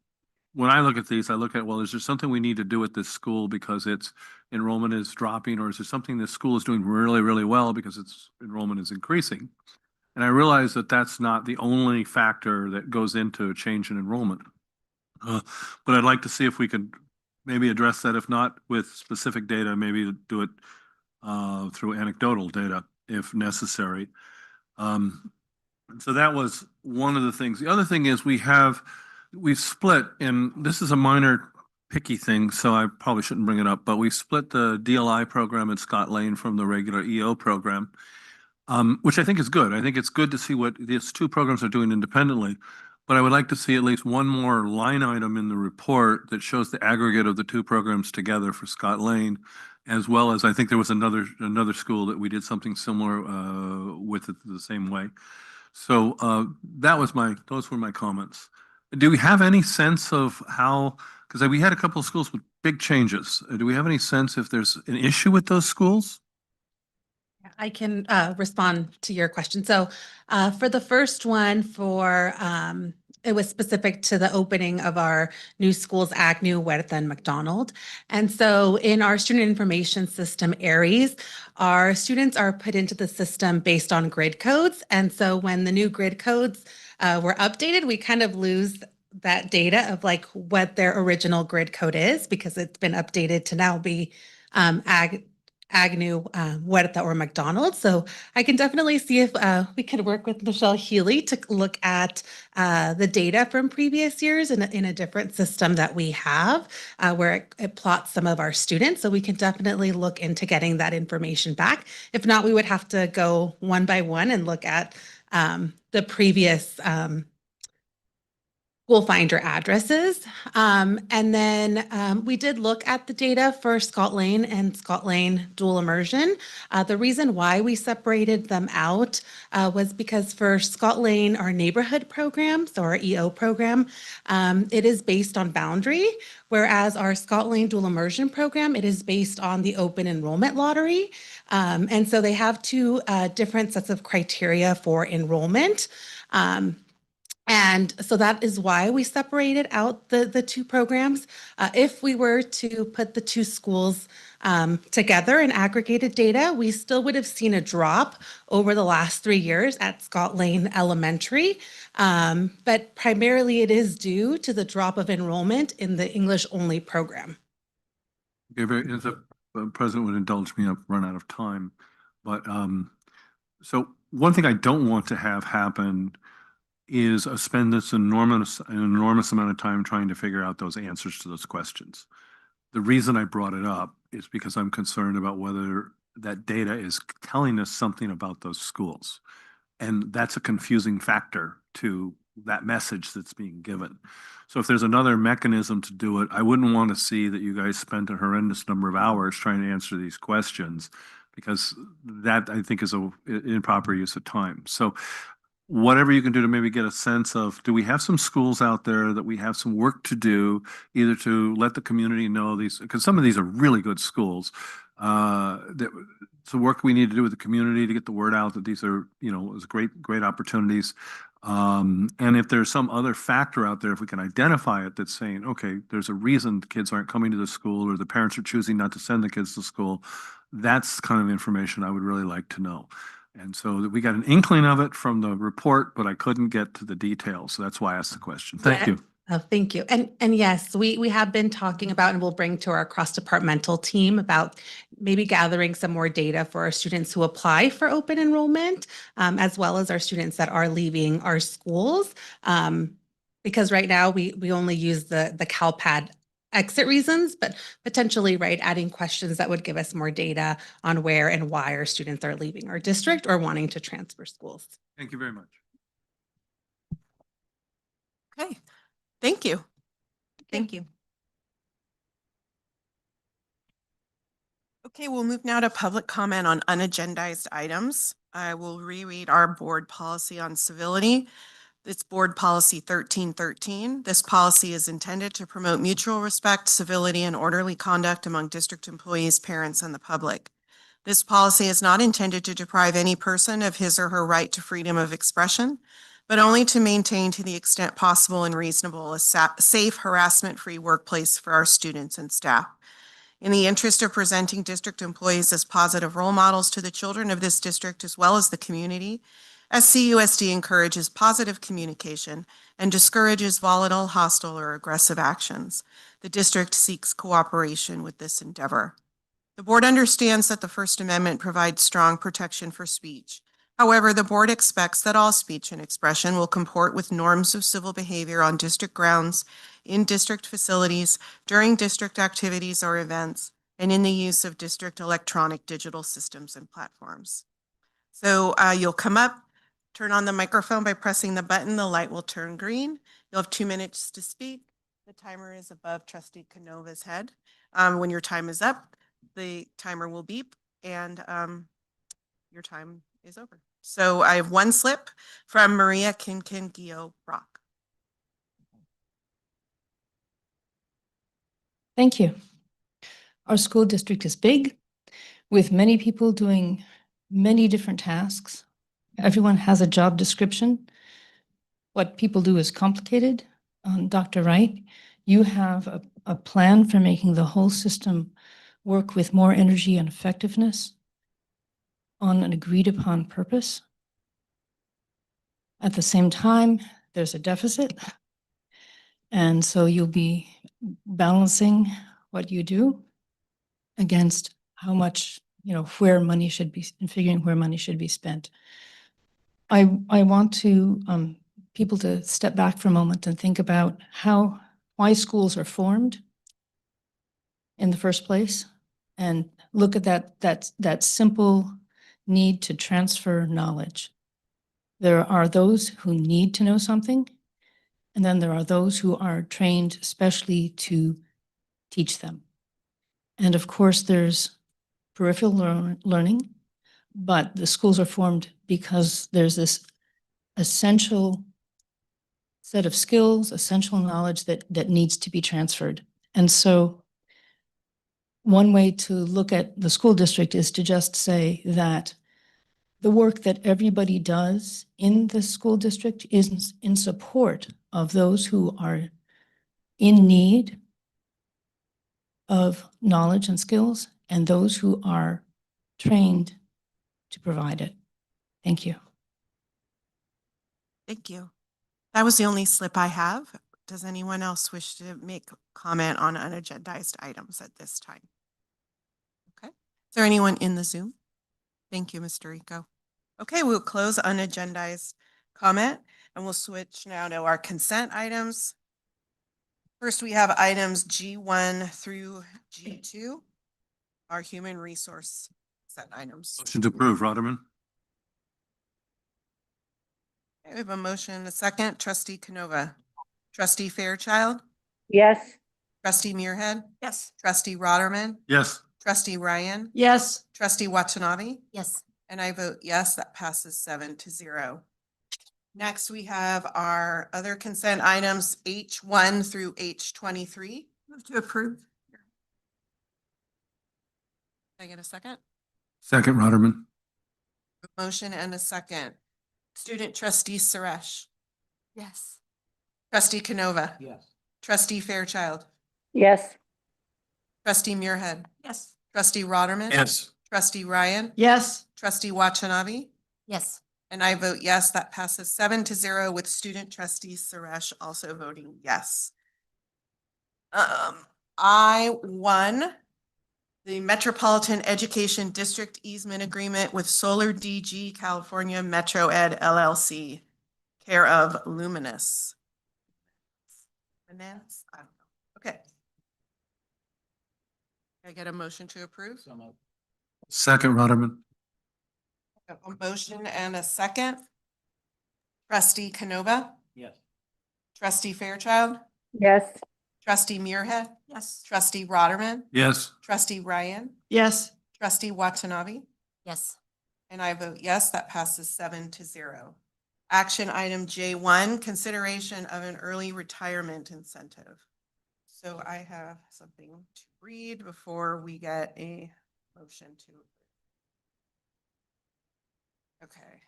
when I look at these, I look at, well, is there something we need to do at this school because its enrollment is dropping, or is there something this school is doing really, really well because its enrollment is increasing? And I realize that that's not the only factor that goes into a change in enrollment. But I'd like to see if we could maybe address that, if not with specific data, maybe do it through anecdotal data if necessary. So that was one of the things. The other thing is we've split, and this is a minor picky thing, so I probably shouldn't bring it up, but we split the DLI program at Scott Lane from the regular EO program, which I think is good. I think it's good to see what these two programs are doing independently. But I would like to see at least one more line item in the report that shows the aggregate of the two programs together for Scott Lane, as well as, I think there was another school that we did something similar with it the same way. So those were my comments. Do we have any sense of how, because we had a couple of schools with big changes. Do we have any sense if there's an issue with those schools? I can respond to your question. So for the first one, it was specific to the opening of our new schools, Agnew, Huerta, and McDonald. And so in our student information system, ARIES, our students are put into the system based on grid codes. And so when the new grid codes were updated, we kind of lose that data of like what their original grid code is, because it's been updated to now be Agnew, Huerta, or McDonald. So I can definitely see if we could work with Michelle Healy to look at the data from previous years in a different system that we have where it plots some of our students. So we can definitely look into getting that information back. If not, we would have to go one by one and look at the previous school finder addresses. And then we did look at the data for Scott Lane and Scott Lane dual immersion. The reason why we separated them out was because for Scott Lane, our neighborhood program, so our EO program, it is based on boundary, whereas our Scott Lane dual immersion program, it is based on the open enrollment lottery. And so they have two different sets of criteria for enrollment. And so that is why we separated out the two programs. If we were to put the two schools together in aggregated data, we still would have seen a drop over the last 3 years at Scott Lane Elementary. But primarily it is due to the drop of enrollment in the English only program. Okay, if the president would indulge me, I've run out of time. But so one thing I don't want to have happen is spend this enormous amount of time trying to figure out those answers to those questions. The reason I brought it up is because I'm concerned about whether that data is telling us something about those schools. And that's a confusing factor to that message that's being given. So if there's another mechanism to do it, I wouldn't want to see that you guys spent a horrendous number of hours trying to answer these questions, because that, I think, is an improper use of time. So whatever you can do to maybe get a sense of, do we have some schools out there that we have some work to do, either to let the community know these, because some of these are really good schools, some work we need to do with the community to get the word out that these are, great opportunities. And if there's some other factor out there, if we can identify it, that's saying, okay, there's a reason the kids aren't coming to the school, or the parents are choosing not to send the kids to school, that's kind of information I would really like to know. And so we got an inkling of it from the report, but I couldn't get to the details. So that's why I asked the question. Thank you. Oh, thank you. And yes, we have been talking about, and we'll bring to our cross-departmental team about maybe gathering some more data for our students who apply for open enrollment, as well as our students that are leaving our schools. Because right now we only use the CalPAD exit reasons, but potentially, right, adding questions that would give us more data on where and why our students are leaving our district or wanting to transfer schools. Thank you very much. Okay, thank you. Thank you. Okay, we'll move now to public comment on unagendized items. I will reread our board policy on civility. It's Board Policy 1313. This policy is intended to promote mutual respect, civility, and orderly conduct among district employees, parents, and the public. This policy is not intended to deprive any person of his or her right to freedom of expression, but only to maintain, to the extent possible and reasonable, a safe, harassment-free workplace for our students and staff. In the interest of presenting district employees as positive role models to the children of this district as well as the community, SCUSD encourages positive communication and discourages volatile, hostile, or aggressive actions. The district seeks cooperation with this endeavor. The board understands that the First Amendment provides strong protection for speech. However, the board expects that all speech and expression will comport with norms of civil behavior on district grounds, in district facilities, during district activities or events, and in the use of district electronic digital systems and platforms. So you'll come up, turn on the microphone by pressing the button. The light will turn green. You'll have 2 minutes to speak. The timer is above Trustee Canova's head. When your time is up, the timer will beep and your time is over. So I have one slip from Maria Kinkin-Gio-Brock. Thank you. Our school district is big, with many people doing many different tasks. Everyone has a job description. What people do is complicated. Dr. Wright, you have a plan for making the whole system work with more energy and effectiveness on an agreed upon purpose. At the same time, there's a deficit. And so you'll be balancing what you do against how much, where money should be, and figuring where money should be spent. I want to people to step back for a moment and think about why schools are formed in the first place, and look at that simple need to transfer knowledge. There are those who need to know something, and then there are those who are trained especially to teach them. And of course, there's peripheral learning, but the schools are formed because there's this essential set of skills, essential knowledge that needs to be transferred. And so one way to look at the school district is to just say that the work that everybody does in the school district is in support of those who are in need of knowledge and skills, and those who are trained to provide it. Thank you. Thank you. That was the only slip I have. Does anyone else wish to make comment on unagendized items at this time? Okay. Is there anyone in the Zoom? Thank you, Mr. Rico. Okay, we'll close unagendized comment and we'll switch now to our consent items. First, we have items G1 through G2, our human resource consent items. Motion to approve, Rotterman. Okay, we have a motion and a second. Trustee Canova. Trustee Fairchild. Yes. Trustee Muirhead. Yes. Trustee Rotterman. Yes. Trustee Ryan. Yes. Trustee Watanabe. Yes. And I vote yes, that passes 7-0. Next, we have our other consent items, H1 through H23. Move to approve. Can I get a second? Second, Rotterman. A motion and a second. Student trustee Suresh. Yes. Trustee Canova. Yes. Trustee Fairchild. Yes. Trustee Muirhead. Yes. Trustee Rotterman. Yes. Trustee Ryan. Yes. Trustee Watanabe. Yes. And I vote yes, that passes 7-0 with student trustee Suresh also voting yes. I1, the Metropolitan Education District easement agreement with Solar DG California Metro Ed LLC, care of Luminous. Luminance? I don't know. Okay. Can I get a motion to approve? Second, Rotterman. A motion and a second. Trustee Canova. Yes. Trustee Fairchild. Yes. Trustee Muirhead. Yes. Trustee Rotterman. Yes. Trustee Ryan. Yes. Trustee Watanabe. Yes. And I vote yes, that passes 7-0. Action item J1, consideration of an early retirement incentive. So I have something to read before we get a motion to. Okay.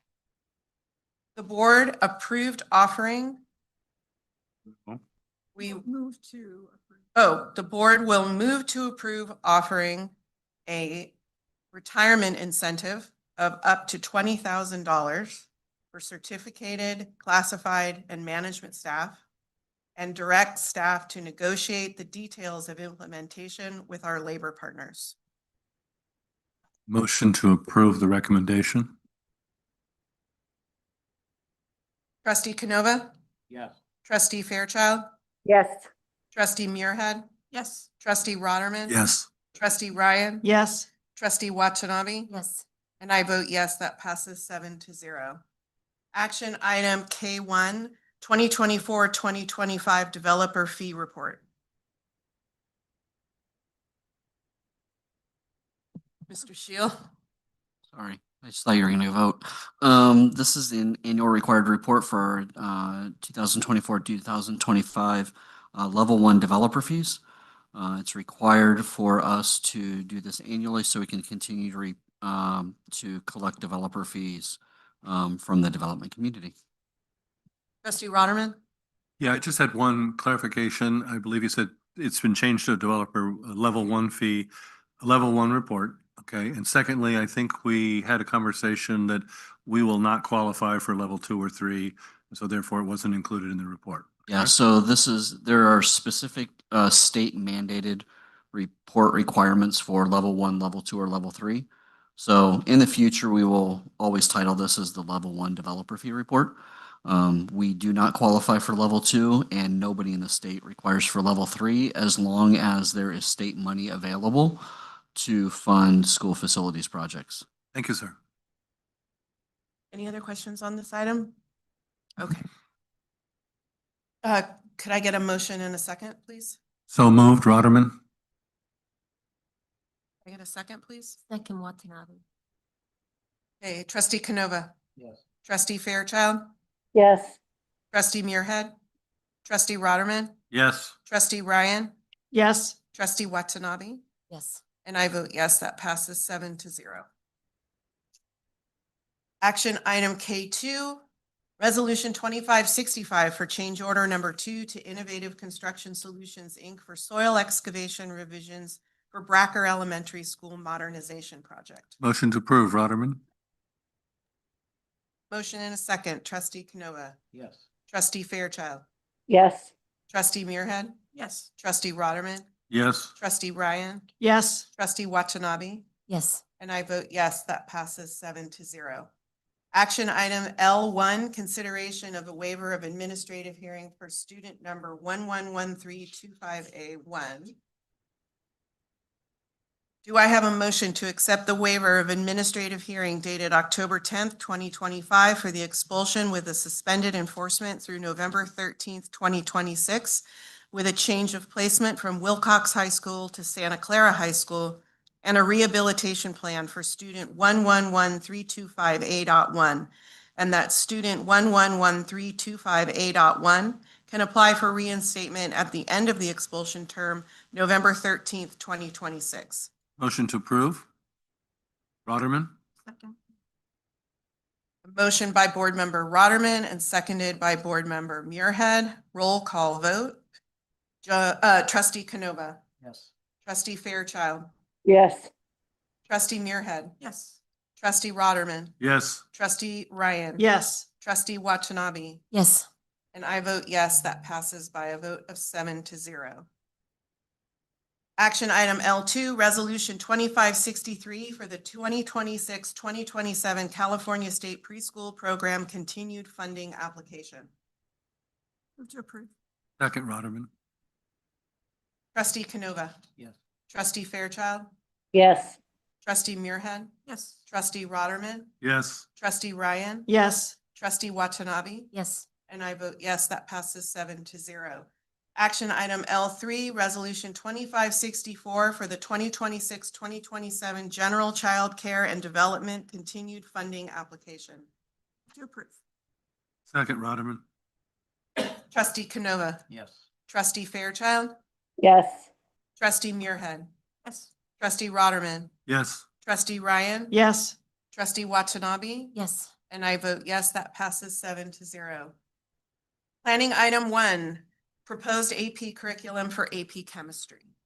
The board approved offering. We move to approve. Oh, the board will move to approve offering a retirement incentive of up to $20,000 for certificated, classified, and management staff, and direct staff to negotiate the details of implementation with our labor partners. Motion to approve the recommendation. Trustee Canova. Yes. Trustee Fairchild. Yes. Trustee Muirhead. Yes. Trustee Rotterman. Yes. Trustee Ryan. Yes. Trustee Watanabe. Yes. And I vote yes, that passes 7-0. Action item K1, 2024-2025 developer fee report. Mr. Shield? Sorry, I just thought you were gonna vote. This is the annual required report for 2024-2025 level 1 developer fees. It's required for us to do this annually so we can continue to collect developer fees from the development community. Trustee Rotterman? Yeah, I just had one clarification. I believe you said it's been changed to a developer level 1 fee, a level 1 report. Okay, and secondly, I think we had a conversation that we will not qualify for level 2 or 3, so therefore it wasn't included in the report. Yeah, so there are specific state mandated report requirements for level 1, level 2, or level 3. So in the future, we will always title this as the level 1 developer fee report. We do not qualify for level 2, and nobody in the state requires for level 3 as long as there is state money available to fund school facilities projects. Thank you, sir. Any other questions on this item? Okay. Could I get a motion in a second, please? So moved, Rotterman. Can I get a second, please? Second Watanabe. Okay, trustee Canova. Yes. Trustee Fairchild. Yes. Trustee Muirhead. Trustee Rotterman. Yes. Trustee Ryan. Yes. Trustee Watanabe. Yes. And I vote yes, that passes 7-0. Action item K2, Resolution 2565 for change order number 2 to Innovative Construction Solutions, Inc. for soil excavation revisions for Bracker Elementary School modernization project. Motion to approve, Rotterman. Motion in a second. Trustee Canova. Yes. Trustee Fairchild. Yes. Trustee Muirhead. Yes. Trustee Rotterman. Yes. Trustee Ryan. Yes. Trustee Watanabe. Yes. And I vote yes, that passes 7-0. Action item L1, consideration of a waiver of administrative hearing for student number 111325A1. Do I have a motion to accept the waiver of administrative hearing dated October 10th, 2025 for the expulsion with a suspended enforcement through November 13th, 2026, with a change of placement from Wilcox High School to Santa Clara High School, and a rehabilitation plan for student 111325A.1, and that student 111325A.1 can apply for reinstatement at the end of the expulsion term, November 13th, 2026. Motion to approve. Rotterman. Second. A motion by Board Member Rotterman and seconded by Board Member Muirhead. Roll call vote. Trustee Canova. Yes. Trustee Fairchild. Yes. Trustee Muirhead. Yes. Trustee Rotterman. Yes. Trustee Ryan. Yes. Trustee Watanabe. Yes. And I vote yes, that passes by a vote of 7-0. Action item L2, Resolution 2563 for the 2026-2027 California State Preschool Program Continued Funding Application. Move to approve. Second, Rotterman. Trustee Canova. Yes. Trustee Fairchild. Yes. Trustee Muirhead. Yes. Trustee Rotterman. Yes. Trustee Ryan. Yes. Trustee Watanabe. Yes. And I vote yes, that passes 7-0. Action item L3, Resolution 2564 for the 2026-2027 General Child Care and Development Continued Funding Application. Move to approve. Second, Rotterman. Trustee Canova. Yes. Trustee Fairchild. Yes. Trustee Muirhead. Yes. Trustee Rotterman. Yes. Trustee Ryan. Yes. Trustee Watanabe. Yes. And I vote yes, that passes 7-0. Planning item 1, proposed AP curriculum for AP chemistry.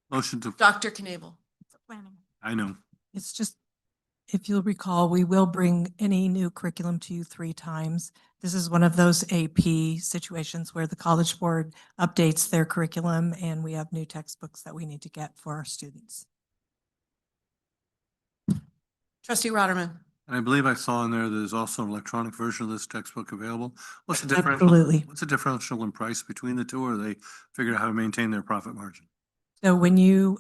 Motion to, Dr. Knable. It's a planning. I know. It's just, if you'll recall, we will bring any new curriculum to you 3 times. This is one of those AP situations where the College Board updates their curriculum and we have new textbooks that we need to get for our students. Trustee Rotterman. And I believe I saw in there there's also an electronic version of this textbook available. What's the difference? Absolutely. What's the differential in price between the two, or they figured out how to maintain their profit margin? So when you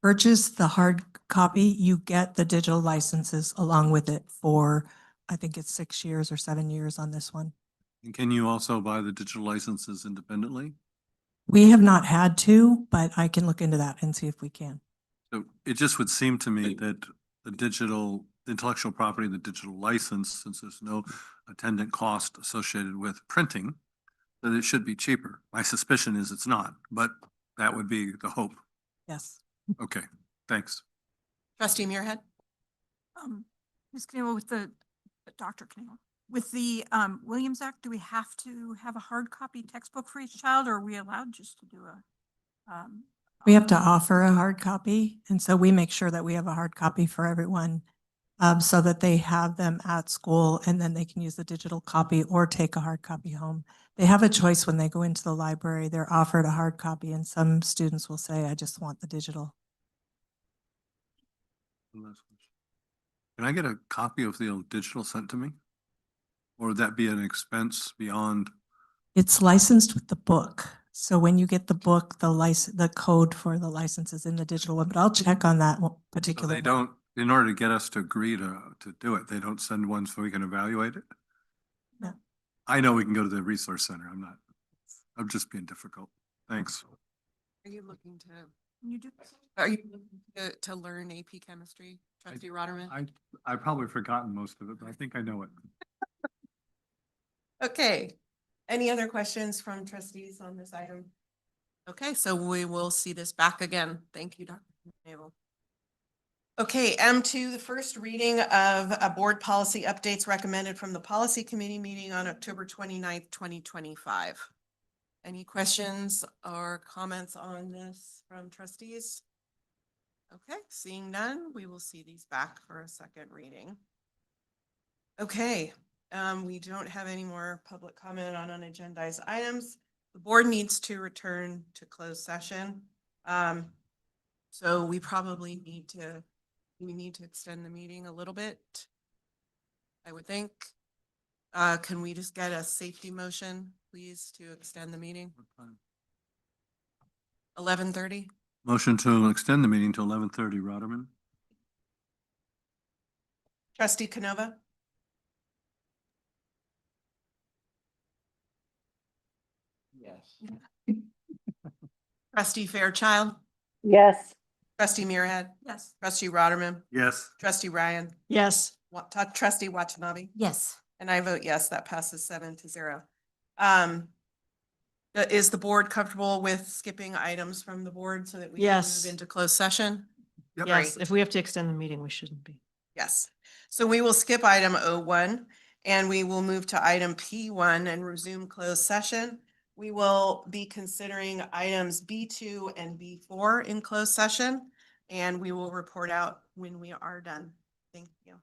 purchase the hard copy, you get the digital licenses along with it for I think it's 6 years or 7 years on this one. And can you also buy the digital licenses independently? We have not had to, but I can look into that and see if we can. So it just would seem to me that the intellectual property, the digital license, since there's no attendant cost associated with printing, that it should be cheaper. My suspicion is it's not, but that would be the hope. Yes. Okay, thanks. Trustee Muirhead? Ms. Knievel, with the, Dr. Knievel, with the Williams Act, do we have to have a hard copy textbook for each child, or are we allowed just to do a? We have to offer a hard copy, and so we make sure that we have a hard copy for everyone, so that they have them at school and then they can use the digital copy or take a hard copy home. They have a choice when they go into the library. They're offered a hard copy, and some students will say, I just want the digital. One last question. Can I get a copy of the old digital sent to me? Or would that be an expense beyond? It's licensed with the book. So when you get the book, the code for the license is in the digital one, but I'll check on that So particular. they don't, in order to get us to agree to do it, they don't send one so we can evaluate it? No. I know we can go to the resource center. I'm just being difficult. Thanks. Are you looking to, You do. are you looking to learn AP chemistry, Trustee Rotterman? I've probably forgotten most of it, but I think I know it. Okay. Any other questions from trustees on this item? Okay, so we will see this back again. Thank you, Dr. Naval. Okay, M2, the first reading of a board policy updates recommended from the policy committee meeting on October 29th, 2025. Any questions or comments on this from trustees? Okay, seeing none, we will see these back for a second reading. Okay, we don't have any more public comment on unagendized items. The board needs to return to closed session. So we probably need to extend the meeting a little bit, I would think. Can we just get a safety motion, please, to extend the meeting? 11:30? Motion to extend the meeting to 11:30, Rotterman. Trustee Canova? Yes. Trustee Fairchild? Yes. Trustee Muirhead? Yes. Trustee Rotterman? Yes. Trustee Ryan? Yes. Trustee Watanabe? Yes. And I vote yes, that passes 7-0. Is the board comfortable with skipping items from the board so that we can Yes. move into closed session? Yes, Great. if we have to extend the meeting, we shouldn't be. Yes. So we will skip item O1 and we will move to item P1 and resume closed session. We will be considering items B2 and B4 in closed session, and we will report out when we are done. Thank you.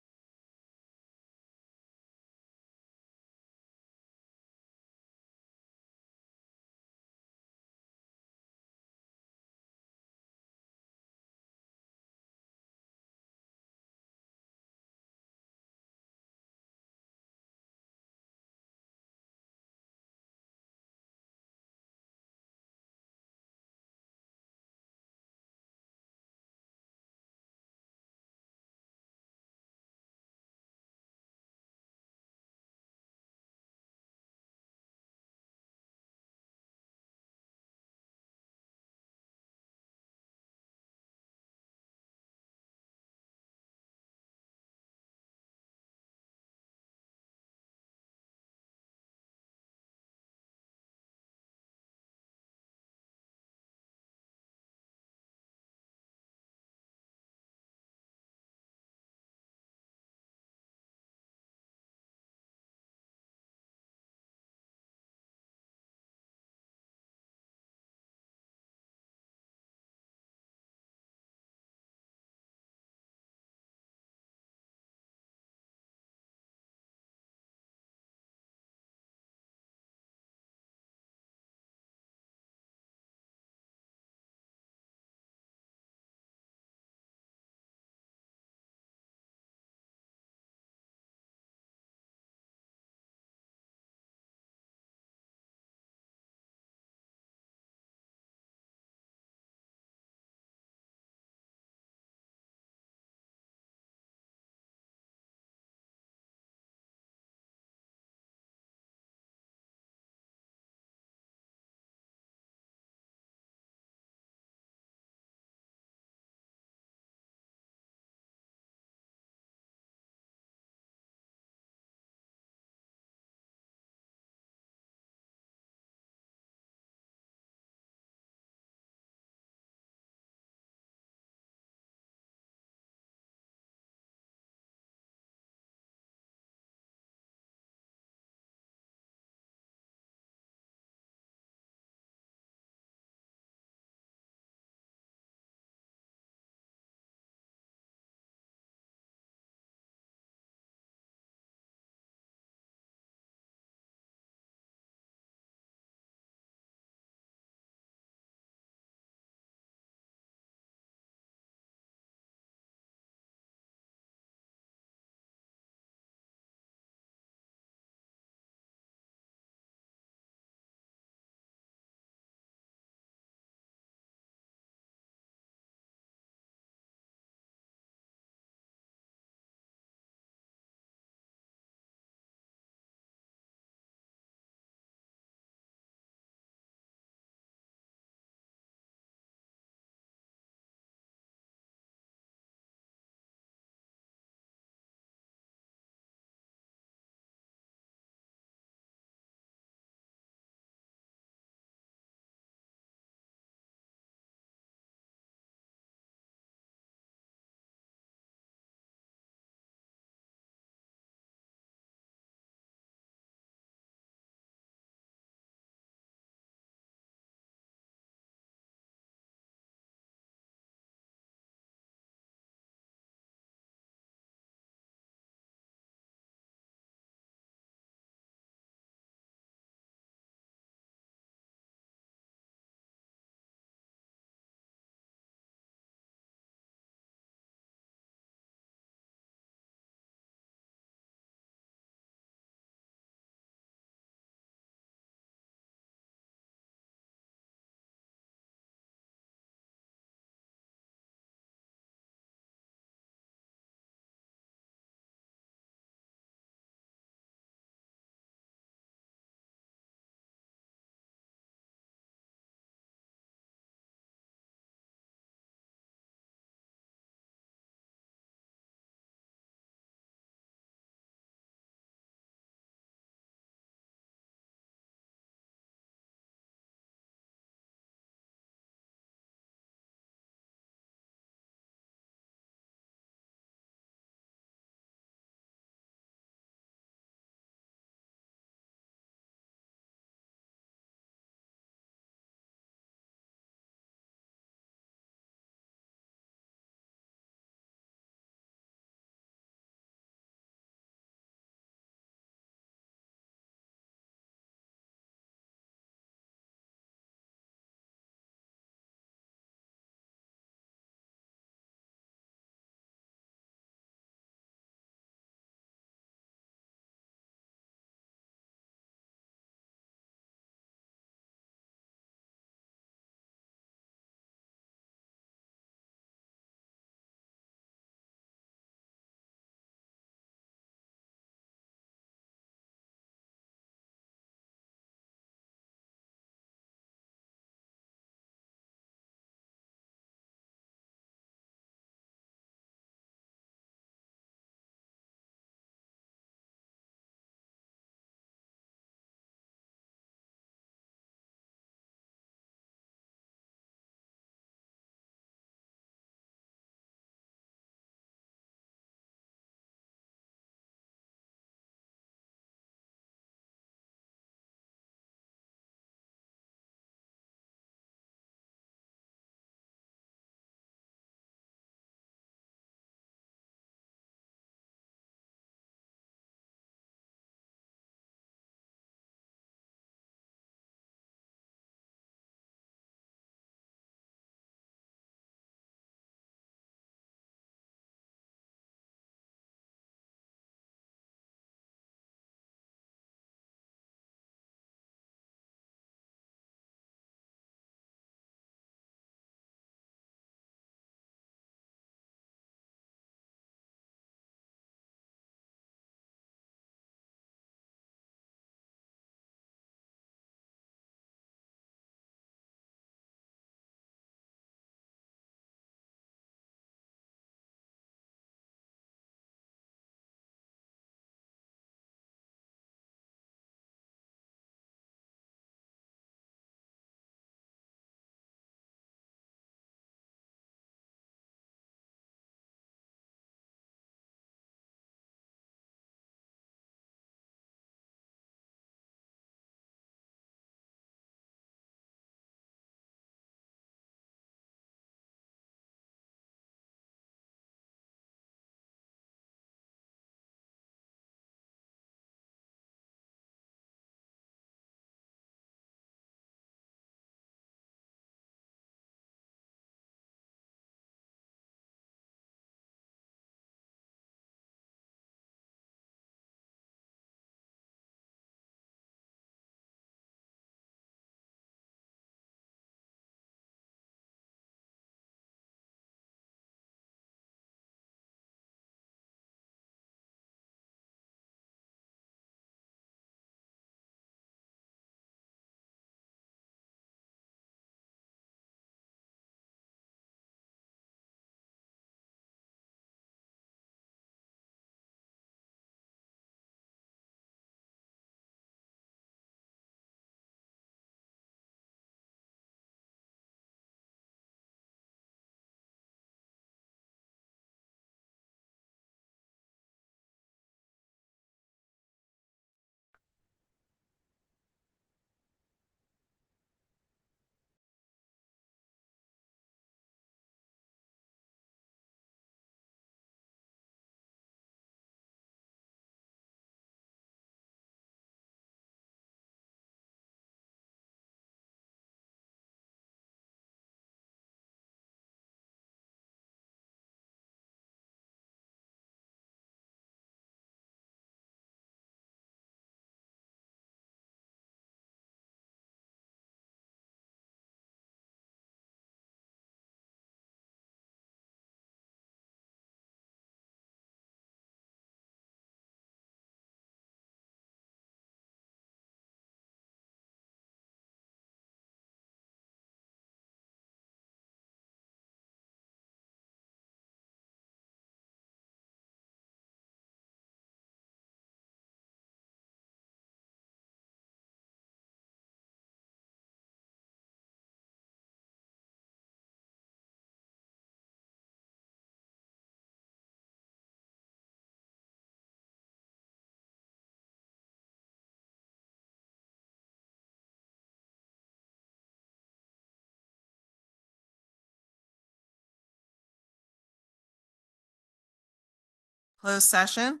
closed session.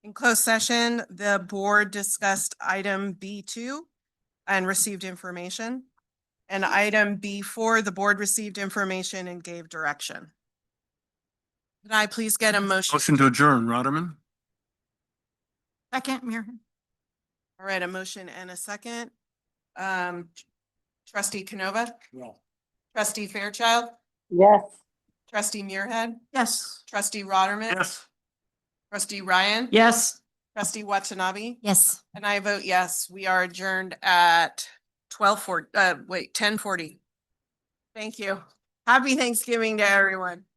In closed session, the board discussed item B2 and received information. And item B4, the board received information and gave direction. Could I please get a motion? Motion to adjourn, Rotterman? Second, Mayor. All right, a motion and a second. Trustee Canova? No. Trustee Fairchild? Yes. Trustee Muirhead? Yes. Trustee Rotterman? Yes. Trustee Ryan? Yes. Trustee Watanabe? Yes. And I vote yes. We are adjourned at 10:40. Thank you. Happy Thanksgiving to everyone.